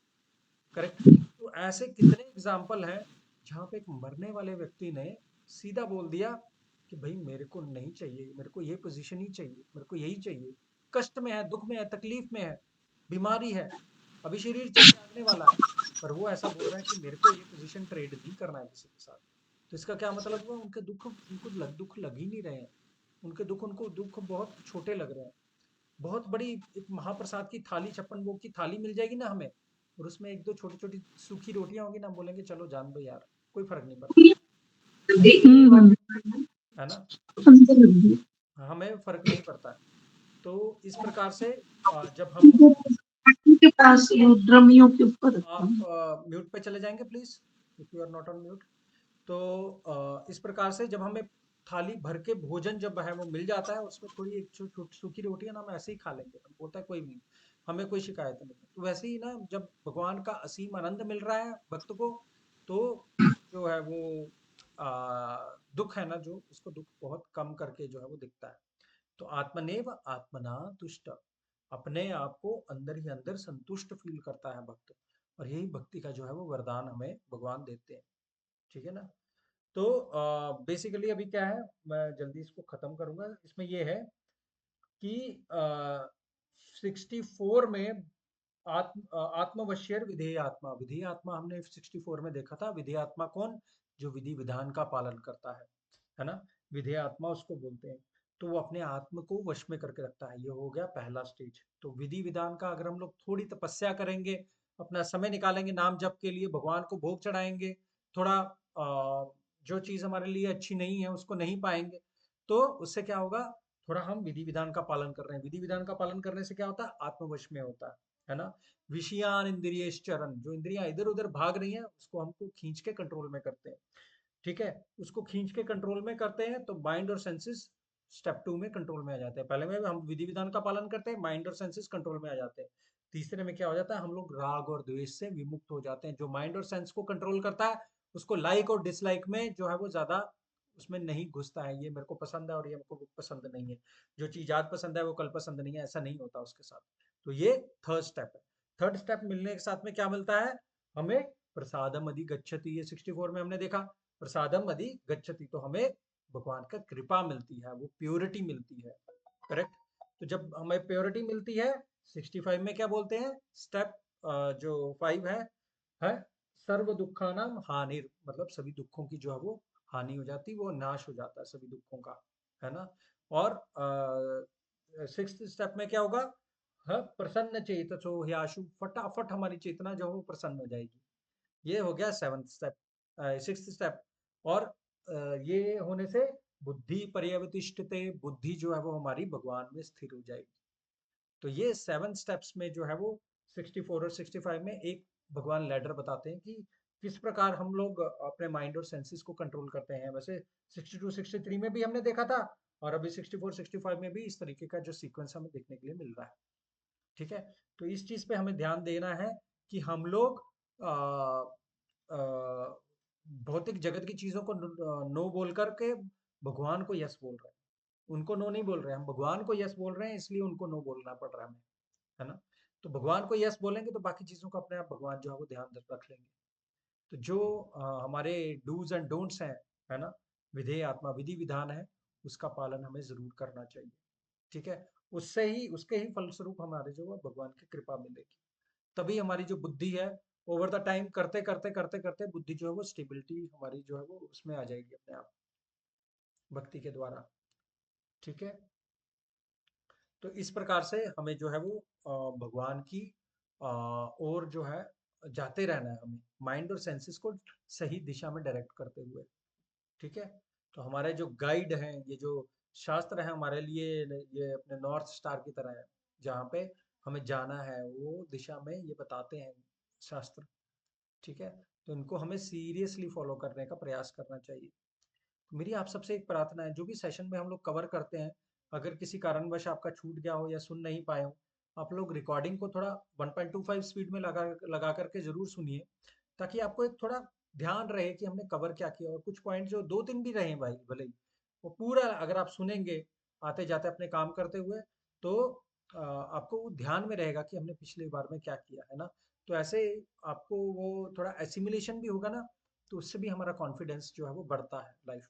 करेक्ट। तो ऐसे कितने एग्जाम्पल हैं जहाँ पे एक मरने वाले व्यक्ति ने सीधा बोल दिया कि भाई मेरे को नहीं चाहिए, मेरे को ये पोजीशन ही चाहिए, मेरे को यही चाहिए। कष्ट में है, दुख में है, तकलीफ में है, बीमारी है, अभी शरीर त्यागने वाला है, पर वो ऐसा बोल रहा है कि मेरे को ये पोजीशन ट्रेड नहीं करना है किसी के साथ। तो इसका क्या मतलब हुआ, उनके दुख उनको दुख लग ही नहीं रहे हैं। उनको दुख बहुत छोटे लग रहे हैं। बहुत बड़ी एक महाप्रसाद की थाली, 56 भोग की थाली मिल जाएगी ना हमें, और उसमें एक दो छोटी छोटी सूखी रोटियां होंगी ना, हम बोलेंगे चलो जान दो यार, कोई फर्क नहीं पड़ता, हम्म, है ना। हम्म। हमें फर्क नहीं पड़ता है। तो इस प्रकार से जब हम, के पास रुद्रमियों के ऊपर रखा आप हूँ। म्यूट पे चले जाएंगे please, if you are not on mute. तो इस प्रकार से जब हमें थाली भर के भोजन जब है वो मिल जाता है, उसमें थोड़ी एक सूखी रोटी है ना, हम ऐसे ही खा लेंगे, हम बोलता है कोई नहीं, हमें कोई शिकायत नहीं है। तो वैसे ही ना, जब भगवान का असीम आनंद मिल रहा है भक्त को, तो जो है वो दुख है ना, जो उसको दुख बहुत कम करके जो है वो दिखता है। तो आत्मनेव आत्मना तुष्ट, अपने आप को अंदर ही अंदर संतुष्ट फील करता है भक्त, और यही भक्ति का जो है वो वरदान हमें भगवान देते हैं। ठीक है ना। तो बेसिकली अभी क्या है, मैं जल्दी इसको खत्म करूंगा। इसमें ये है कि 64 में आत्मवश्यर विधेय आत्मा, विधेय आत्मा हमने 64 में देखा था। विधेय आत्मा कौन? जो विधि विधान का पालन करता है ना। विधेय आत्मा उसको बोलते हैं। तो वो अपने आत्म को वश में करके रखता है। ये हो गया पहला स्टेज। तो विधि विधान का अगर हम लोग थोड़ी तपस्या करेंगे, अपना समय निकालेंगे नाम जप के लिए, भगवान को भोग चढ़ाएंगे, थोड़ा जो चीज हमारे लिए अच्छी नहीं है उसको नहीं पाएंगे, तो उससे क्या होगा, थोड़ा हम विधि विधान का पालन कर रहे हैं। विधि विधान का पालन करने से क्या होता है, आत्मवश में होता है ना। विषयान इंद्रिय चरण, जो इंद्रियां इधर उधर भाग रही हैं उसको हमको खींच के कंट्रोल में करते हैं। ठीक है, उसको खींच के कंट्रोल में करते हैं, तो माइंड और सेंसेस स्टेप 2 में कंट्रोल में आ जाते हैं। पहले में हम विधि विधान का पालन करते हैं, माइंड और सेंसेस कंट्रोल में आ जाते हैं। तीसरे में क्या हो जाता है, हम लोग राग और द्वेष से विमुक्त हो जाते हैं। जो माइंड और सेंस को कंट्रोल करता है, उसको लाइक और डिसलाइक में जो है वो ज्यादा उसमें नहीं घुसता है। ये मेरे को पसंद है और ये मेरे को पसंद नहीं है, जो चीज आज पसंद है वो कल पसंद नहीं है, ऐसा नहीं होता उसके साथ। तो ये थर्ड स्टेप है। थर्ड स्टेप मिलने के साथ में क्या मिलता है हमें, प्रसादम अधि गच्छति। ये 64 में हमने देखा, प्रसादम अधि गच्छति, तो हमें भगवान का कृपा मिलती है, वो प्योरिटी मिलती है। करेक्ट। तो जब हमें प्योरिटी मिलती है, 65 में क्या बोलते हैं, स्टेप जो 5 है सर्व दुखानाम हानिर, मतलब सभी दुखों की जो है वो हानि हो जाती, वो नाश हो जाता है सभी दुखों का, है ना। और 6th स्टेप में क्या होगा, प्रसन्न चेतसो ह्याशु, फटाफट हमारी चेतना जो है वो प्रसन्न हो जाएगी। ये हो गया 7th स्टेप, 6th स्टेप। और ये होने से बुद्धि पर्यवतिष्ठते, बुद्धि जो है वो हमारी भगवान में स्थिर हो जाएगी। तो ये 7 स्टेप्स में जो है वो 64 और 65 में एक भगवान लैडर बताते हैं कि किस प्रकार हम लोग अपने माइंड और सेंसेस को कंट्रोल करते हैं। वैसे 62 63 में भी हमने देखा था, और अभी 64 65 में भी इस तरीके का जो सीक्वेंस हमें देखने के लिए मिल रहा है। ठीक है। तो इस चीज पे हमें ध्यान देना है कि हम लोग आ, आ, भौतिक जगत की चीजों को नो बोल करके भगवान को यस बोल रहे हैं। उनको नो नहीं बोल रहे हैं, हम भगवान को यस बोल रहे हैं, इसलिए उनको नो बोलना पड़ रहा है हमें, है ना। तो भगवान को यस बोलेंगे तो बाकी चीजों का अपने आप भगवान जो है वो ध्यान रख लेंगे। तो जो हमारे डूज एंड डोंट्स हैं, है ना, विधेय आत्मा विधि विधान है, उसका पालन हमें जरूर करना चाहिए। ठीक है। उससे ही, उसके ही फलस्वरूप हमारे जो है भगवान की कृपा मिलेगी। तभी हमारी जो बुद्धि है, ओवर द टाइम करते करते करते करते बुद्धि जो है वो स्टेबिलिटी हमारी जो है वो उसमें आ जाएगी अपने आप, भक्ति के द्वारा। ठीक है। तो इस प्रकार से हमें जो है वो भगवान की ओर जो है जाते रहना है हमें, माइंड और सेंसेस को सही दिशा में डायरेक्ट करते हुए। ठीक है। तो हमारे जो गाइड हैं, ये जो शास्त्र है हमारे लिए, ये अपने नॉर्थ स्टार की तरह है, जहाँ पे हमें जाना है वो दिशा में ये बताते हैं शास्त्र। ठीक है। तो इनको हमें सीरियसली फॉलो करने का प्रयास करना चाहिए। तो मेरी आप सबसे एक प्रार्थना है, जो भी सेशन में हम लोग कवर करते हैं, अगर किसी कारणवश आपका छूट गया हो या सुन नहीं पाए हो, आप लोग रिकॉर्डिंग को थोड़ा 1.25 स्पीड में लगा लगा करके जरूर सुनिए, ताकि आपको एक थोड़ा ध्यान रहे कि हमने कवर क्या किया। और कुछ पॉइंट जो 2-3 भी रहे भाई भले ही, वो पूरा अगर आप सुनेंगे आते जाते अपने काम करते हुए, तो आपको वो ध्यान में रहेगा कि हमने पिछली बार में क्या किया, है ना। तो ऐसे आपको वो थोड़ा एसिमिलेशन भी होगा ना, तो उससे भी हमारा कॉन्फिडेंस जो है वो बढ़ता है लाइफ में,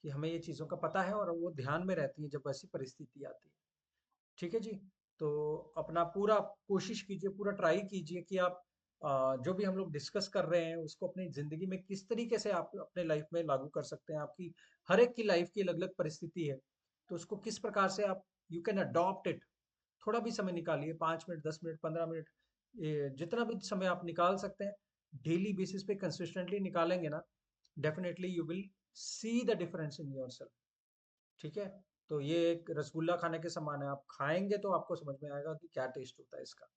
कि हमें ये चीज़ों का पता है और वो ध्यान में रहती है जब ऐसी परिस्थिति आती है। ठीक है जी। तो अपना पूरा कोशिश कीजिए, पूरा ट्राई कीजिए कि आप जो भी हम लोग डिस्कस कर रहे हैं उसको अपनी ज़िंदगी में किस तरीके से आप अपने लाइफ में लागू कर सकते हैं। आपकी हर एक की लाइफ की अलग-अलग परिस्थिति है, तो उसको किस प्रकार से आप यू कैन अडॉप्ट इट। थोड़ा भी समय निकालिए, 5 मिनट, 10 मिनट, 15 मिनट, जितना भी समय आप निकाल सकते हैं, डेली बेसिस पे कंसिस्टेंटली निकालेंगे ना, definitely you will see the difference in yourself. ठीक है। तो ये एक रसगुल्ला खाने के समान है, आप खाएंगे तो आपको समझ में आएगा कि क्या टेस्ट होता है इसका।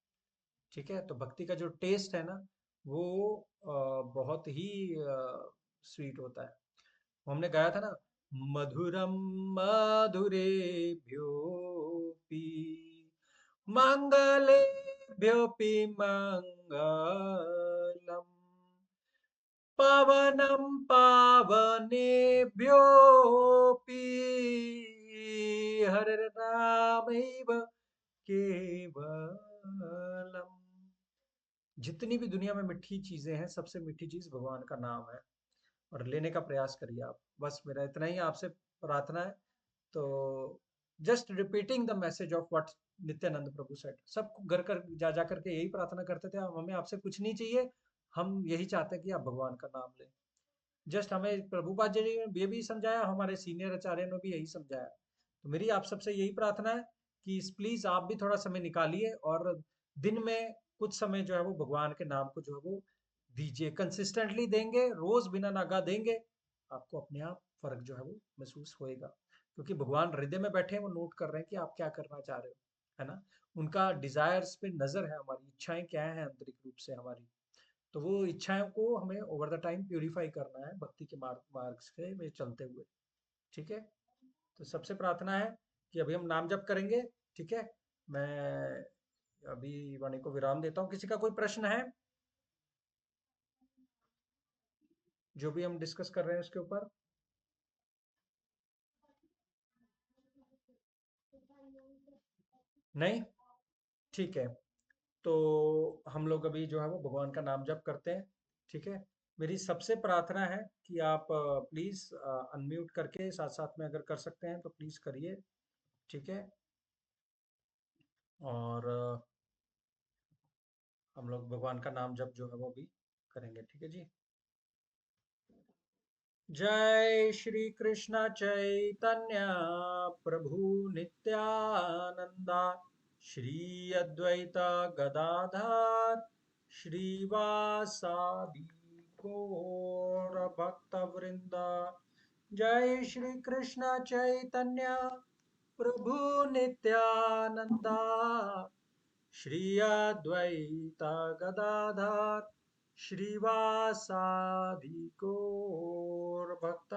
ठीक है। तो भक्ति का जो टेस्ट है ना, वो बहुत ही स्वीट होता है। हमने गाया था ना, मधुरम मधुरेभ्योऽपि मङ्गलेभ्योऽपि मङ्गलम् पवनं पावनेभ्योऽपि हरिर्नामैव केवलम्। जितनी भी दुनिया में मीठी चीजें हैं, सबसे मीठी चीज भगवान का नाम है, और लेने का प्रयास करिए आप। बस मेरा इतना ही आपसे प्रार्थना है। तो just repeating the message of what Nityanand Prabhu said. सब घर कर जा जा करके यही प्रार्थना करते थे, हमें आपसे कुछ नहीं चाहिए, हम यही चाहते हैं कि आप भगवान का नाम लें। जस्ट हमें प्रभुपाद जी ने ये भी समझाया, हमारे सीनियर आचार्य ने भी यही समझाया। तो मेरी आप सबसे यही प्रार्थना है कि प्लीज आप भी थोड़ा समय निकालिए और दिन में कुछ समय जो है वो भगवान के नाम को जो है वो दीजिए। कंसिस्टेंटली देंगे, रोज बिना नागा देंगे, आपको अपने आप फर्क जो है वो महसूस होएगा, क्योंकि भगवान हृदय में बैठे हैं, वो नोट कर रहे हैं कि आप क्या करना चाह रहे हो, है ना। उनका डिजायर्स पे नजर है, हमारी इच्छाएं क्या है आंतरिक रूप से हमारी। तो वो इच्छाओं को हमें ओवर द टाइम प्यूरिफाई करना है भक्ति के मार्ग से में चलते हुए। ठीक है, तो सबसे प्रार्थना है कि अभी हम नाम जप करेंगे। ठीक है, मैं अभी वाणी को विराम देता हूँ। किसी का कोई प्रश्न है जो भी हम डिस्कस कर रहे हैं उसके ऊपर? नहीं, ठीक है। तो हम लोग अभी जो है वो भगवान का नाम जप करते हैं। ठीक है, मेरी सबसे प्रार्थना है कि आप प्लीज अनम्यूट करके साथ साथ में अगर कर सकते हैं तो प्लीज करिए। ठीक है, और हम लोग भगवान का नाम जप जो है वो भी करेंगे। ठीक है जी। जय श्री कृष्ण चैतन्य प्रभु नित्यानंदा, श्री अद्वैत गदाधर श्रीवासादि गौर भक्त वृंदा। जय श्री कृष्ण चैतन्य प्रभु नित्यानंदा, श्री अद्वैत गदाधर श्रीवासादि गौर भक्त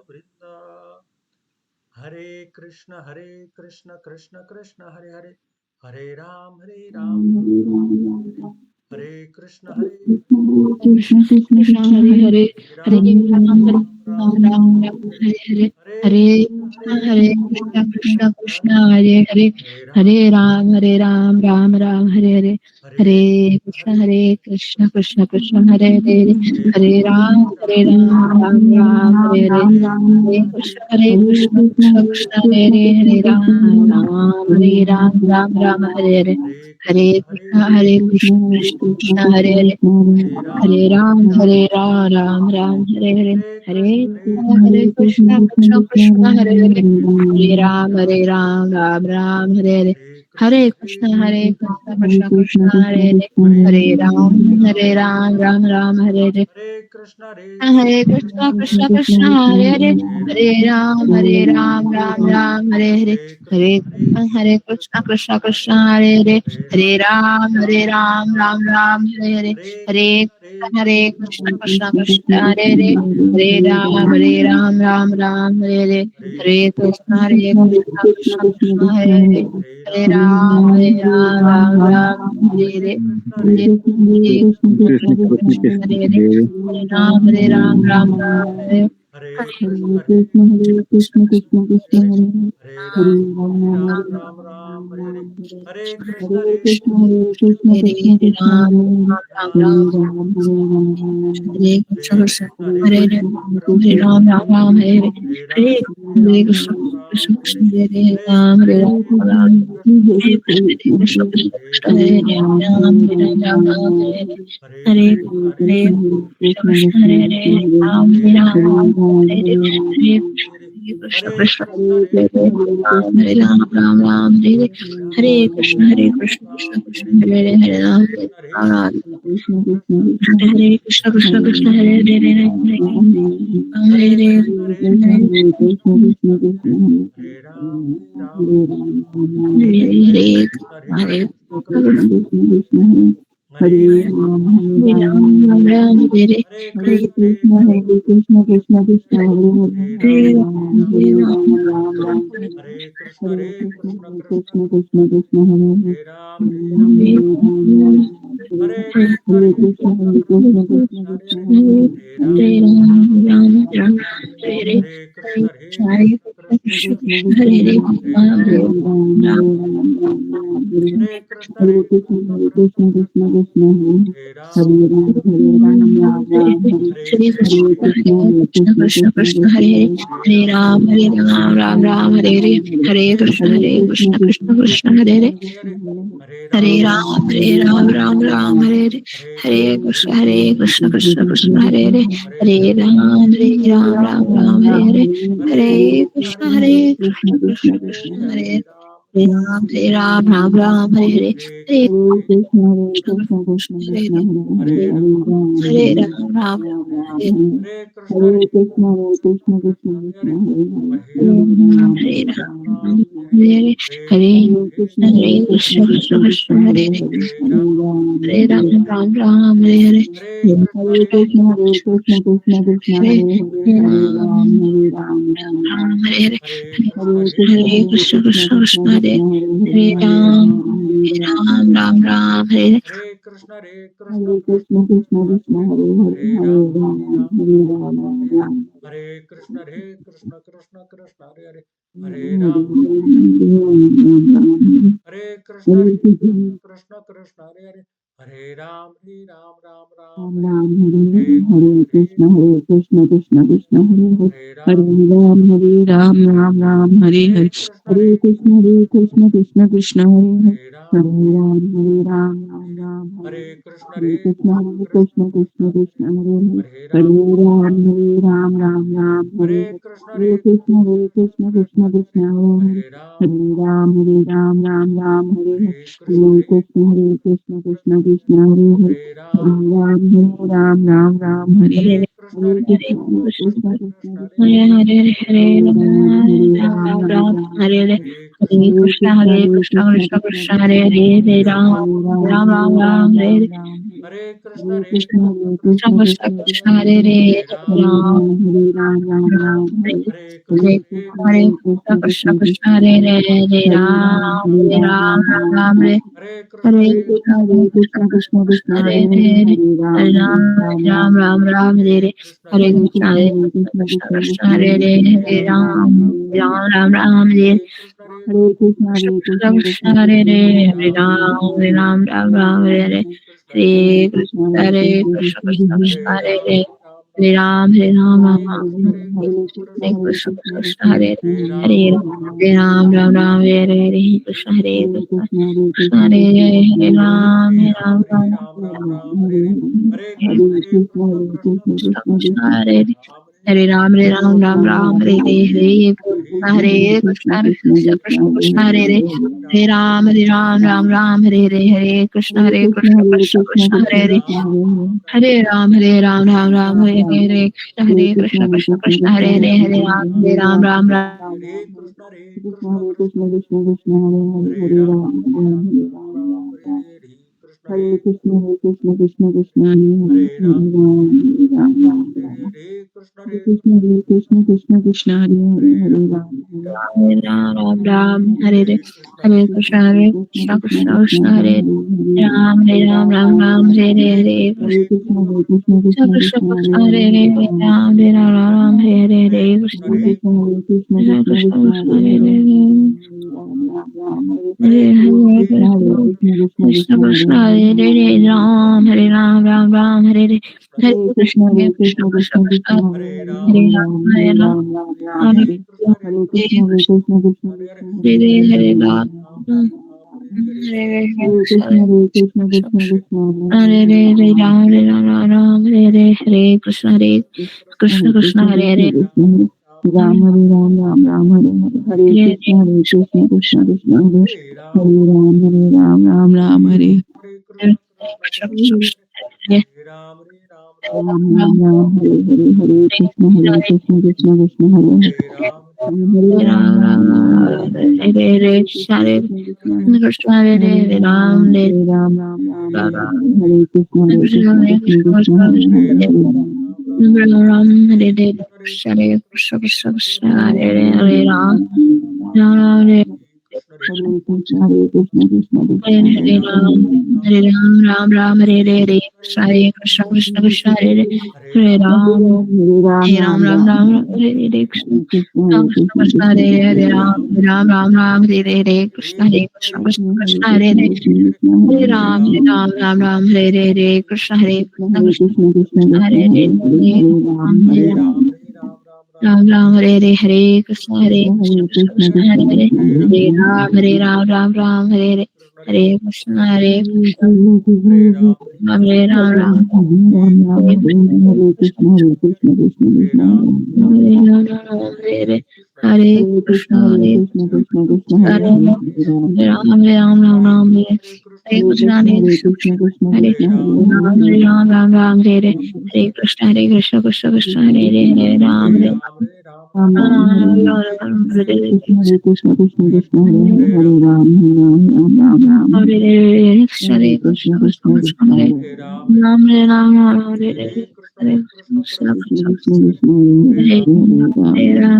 वृंदा। हरे कृष्ण कृष्ण कृष्ण हरे हरे, हरे राम हरे कृष्ण कृष्ण कृष्ण हरे हरे, हरे राम राम राम हरे हरे, हरे कृष्ण कृष्ण कृष्ण हरे हरे, हरे राम राम राम हरे हरे, हरे कृष्ण कृष्ण कृष्ण हरे हरे, हरे राम राम राम हरे हरे, हरे कृष्ण कृष्ण हरे हरे, हरे राम राम हरे हरे, हरे कृष्ण कृष्ण हरे हरे, हरे राम राम राम हरे हरे, हरे कृष्ण कृष्ण हरे हरे, हरे राम राम राम हरे हरे, हरे कृष्ण कृष्ण कृष्ण हरे हरे, हरे राम राम हरे हरे, हरे कृष्ण कृष्ण हरे हरे, हरे राम राम हरे हरे, हरे कृष्ण कृष्ण हरे हरे, हरे राम राम हरे हरे, हरे कृष्ण कृष्ण हरे हरे, हरे राम राम हरे हरे, हरे कृष्ण कृष्ण हरे हरे, हरे राम राम हरे हरे, हरे कृष्ण हरे हरे, हरे राम राम हरे हरे, हरे कृष्ण कृष्ण हरे हरे राम राम राम हरे हरे, हरे कृष्ण हरे कृष्ण राम राम राम, हरे कृष्ण हरे हरे, हरे राम राम हरे हरे, हरे कृष्ण कृष्ण हरे राम राम, हरे कृष्ण हरे राम हरे हरे, हरे कृष्ण हरे राम हरे हरे, हरे कृष्ण कृष्ण हरे राम राम हरे हरे, हरे कृष्ण कृष्ण कृष्ण हरे हरे राम राम, हरे कृष्ण कृष्ण हरे हरे हरे हरे, हरे हरे हरे हरे राम हरे राम राम राम राम हरे हरे हरे हरे कृष्ण कृष्ण कृष्ण कृष्ण कृष्ण हरे हरे हरे हरे राम राम हरे राम राम राम हरे हरे कृष्ण हरे हरे कृष्ण कृष्ण कृष्ण कृष्ण कृष्ण कृष्ण हरे हरे हरे राम हरे हरे राम राम हरे राम हरे हरे कृष्ण हरे हरे कृष्ण कृष्ण कृष्ण कृष्ण हरे हरे हरे राम हरे राम राम हरे हरे हरे कृष्ण हरे हरे कृष्ण कृष्ण कृष्ण कृष्ण हरे हरे हरे राम हरे राम हरे कृष्ण कृष्ण कृष्ण कृष्ण हरे राम हरे राम राम हरे हरे श्री कृष्ण कृष्ण हरे कृष्ण कृष्ण कृष्ण हरे हरे हरे राम राम राम हरे हरे हरे कृष्ण कृष्ण कृष्ण हरे हरे हरे राम राम हरे हरे हरे कृष्ण कृष्ण हरे हरे हरे राम राम हरे हरे हरे कृष्ण कृष्ण हरे हरे हरे राम हरे हरे हरे हरे कृष्ण कृष्ण कृष्ण हरे कृष्ण हरे हरे हरे हरे हरे राम हरे हरे कृष्ण कृष्ण कृष्ण हरे राम हरे कृष्ण कृष्ण हरे हरे हरे राम हरे हरे हरे कृष्ण कृष्ण कृष्ण हरे हरे हरे हरे राम हरे हरे हरे हरे कृष्ण कृष्ण हरे हरे राम हरे हरे हरे कृष्ण हरे कृष्ण कृष्ण हरे हरे हरे राम हरे राम हरे कृष्ण कृष्ण कृष्ण हरे हरे हरे हरे राम राम हरे कृष्ण हरे कृष्ण कृष्ण हरे हरे हरे राम राम राम राम हरे राम हरे हरे कृष्ण कृष्ण कृष्ण हरे हरे हरे राम हरे राम राम हरे हरे हरे कृष्ण हरे कृष्ण कृष्ण कृष्ण हरे हरे राम हरे राम राम हरे हरे कृष्ण हरे कृष्ण कृष्ण कृष्ण हरे हरे हरे राम हरे राम राम हरे हरे हरे कृष्ण कृष्ण कृष्ण हरे हरे राम हरे राम राम हरे हरे हरे कृष्ण कृष्ण कृष्ण हरे हरे हरे राम राम हरे हरे हरे कृष्ण हरे कृष्ण कृष्ण हरे हरे हरे हरे हरे राम राम हरे हरे हरे हरे कृष्ण कृष्ण हरे हरे राम हरे हरे हरे कृष्ण हरे कृष्ण कृष्ण हरे हरे हरे राम राम हरे हरे कृष्ण हरे कृष्ण हरे हरे राम हरे हरे कृष्ण हरे कृष्ण हरे हरे राम हरे कृष्ण हरे कृष्ण हरे हरे राम हरे हरे कृष्ण हरे हरे राम हरे हरे कृष्ण हरे हरे कृष्ण हरे हरे राम हरे हरे कृष्ण हरे कृष्ण हरे राम हरे हरे कृष्ण हरे कृष्ण हरे हरे राम हरे हरे कृष्ण हरे राम हरे हरे कृष्ण हरे हरे हरे राम हरे कृष्ण हरे हरे राम हरे कृष्ण हरे कृष्ण कृष्ण हरे हरे राम राम हरे कृष्ण हरे कृष्ण कृष्ण हरे हरे हरे राम हरे हरे कृष्ण हरे कृष्ण कृष्ण हरे राम हरे हरे कृष्ण हरे राम हरे हरे कृष्ण हरे कृष्ण हरे हरे हरे कृष्ण हरे राम हरे हरे कृष्ण हरे हरे राम राम हरे कृष्ण हरे हरे हरे राम हरे कृष्ण हरे हरे राम हरे कृष्ण कृष्ण हरे राम हरे राम राम हरे हरे कृष्ण कृष्ण कृष्ण हरे राम हरे राम राम राम राम हरे हरे हरे कृष्ण कृष्ण कृष्ण कृष्ण हरे हरे हरे राम हरे राम राम राम राम हरे हरे हरे कृष्ण हरे कृष्ण हरे हरे हरे राम हरे हरे राम राम राम राम हरे हरे हरे कृष्ण कृष्ण कृष्ण हरे कृष्ण कृष्ण कृष्ण कृष्ण हरे कृष्ण हरे हरे हरे राम राम राम हरे हरे कृष्ण हरे कृष्ण कृष्ण कृष्ण हरे हरे हरे राम राम राम हरे हरे कृष्ण कृष्ण कृष्ण हरे हरे हरे राम राम राम हरे हरे हरे कृष्ण कृष्ण कृष्ण हरे हरे हरे राम हरे राम राम राम हरे हरे कृष्ण कृष्ण कृष्ण हरे हरे राम राम राम हरे हरे कृष्ण कृष्ण कृष्ण हरे हरे हरे राम राम राम हरे हरे कृष्ण कृष्ण कृष्ण हरे हरे हरे राम राम हरे हरे कृष्ण कृष्ण हरे हरे हरे राम राम हरे हरे हरे कृष्ण हरे राम राम हरे हरे कृष्ण कृष्ण हरे हरे कृष्ण हरे कृष्ण कृष्ण हरे हरे हरे राम राम राम हरे हरे कृष्ण कृष्ण कृष्ण हरे कृष्ण राम राम हरे कृष्ण कृष्ण कृष्ण हरे हरे राम हरे राम राम हरे कृष्ण कृष्ण कृष्ण हरे राम राम राम हरे कृष्ण कृष्ण कृष्ण कृष्ण कृष्ण कृष्ण हरे हरे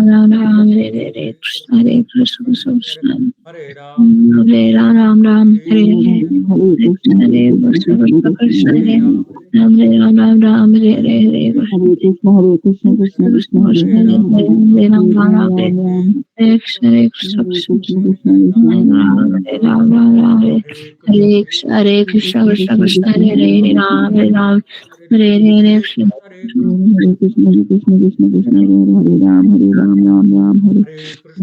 राम हरे हरे कृष्ण कृष्ण कृष्ण कृष्ण कृष्ण हरे हरे राम हरे कृष्ण कृष्ण हरे राम हरे राम हरे हरे कृष्ण हरे कृष्ण कृष्ण हरे राम हरे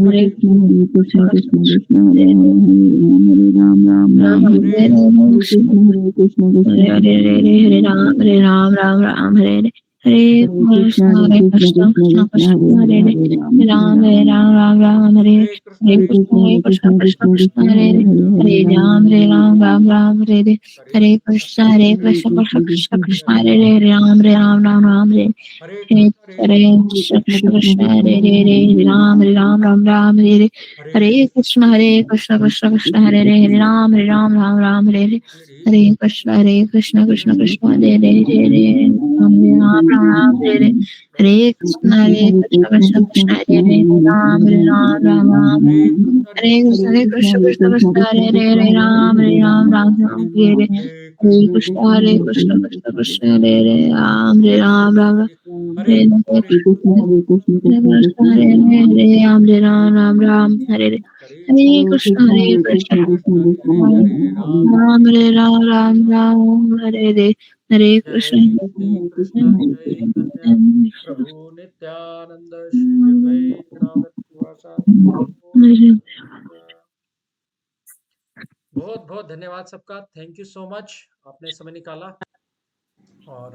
कृष्ण कृष्ण कृष्ण हरे हरे राम राम हरे कृष्ण हरे कृष्ण कृष्ण कृष्ण कृष्ण राम हरे कृष्ण कृष्ण हरे राम हरे कृष्ण हरे कृष्ण कृष्ण हरे राम राम हरे हरे कृष्ण कृष्ण हरे राम हरे कृष्ण कृष्ण हरे राम हरे कृष्ण कृष्ण हरे राम हरे कृष्ण कृष्ण हरे राम हरे कृष्ण कृष्ण हरे राम हरे कृष्ण कृष्ण हरे कृष्ण कृष्ण हरे राम हरे कृष्ण कृष्ण हरे कृष्ण कृष्ण हरे कृष्ण कृष्ण हरे कृष्ण कृष्ण हरे राम हरे कृष्ण राम हरे कृष्ण राम हरे कृष्ण प्रभु नित्यानंद श्री अद्वैत गदाधर शिवासादि बहुत बहुत धन्यवाद सबका। थैंक यू सो मच, आपने समय निकाला। और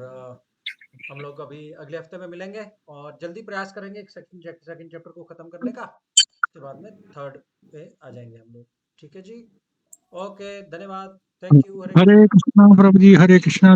हम लोग अभी अगले हफ्ते में मिलेंगे और जल्दी प्रयास करेंगे एक सेकंड चैप्टर को खत्म करने का। उसके बाद में थर्ड पे आ जाएंगे हम लोग। ठीक है जी, ओके, धन्यवाद, थैंक यू। हरे कृष्णा प्रभु जी, हरे कृष्णा।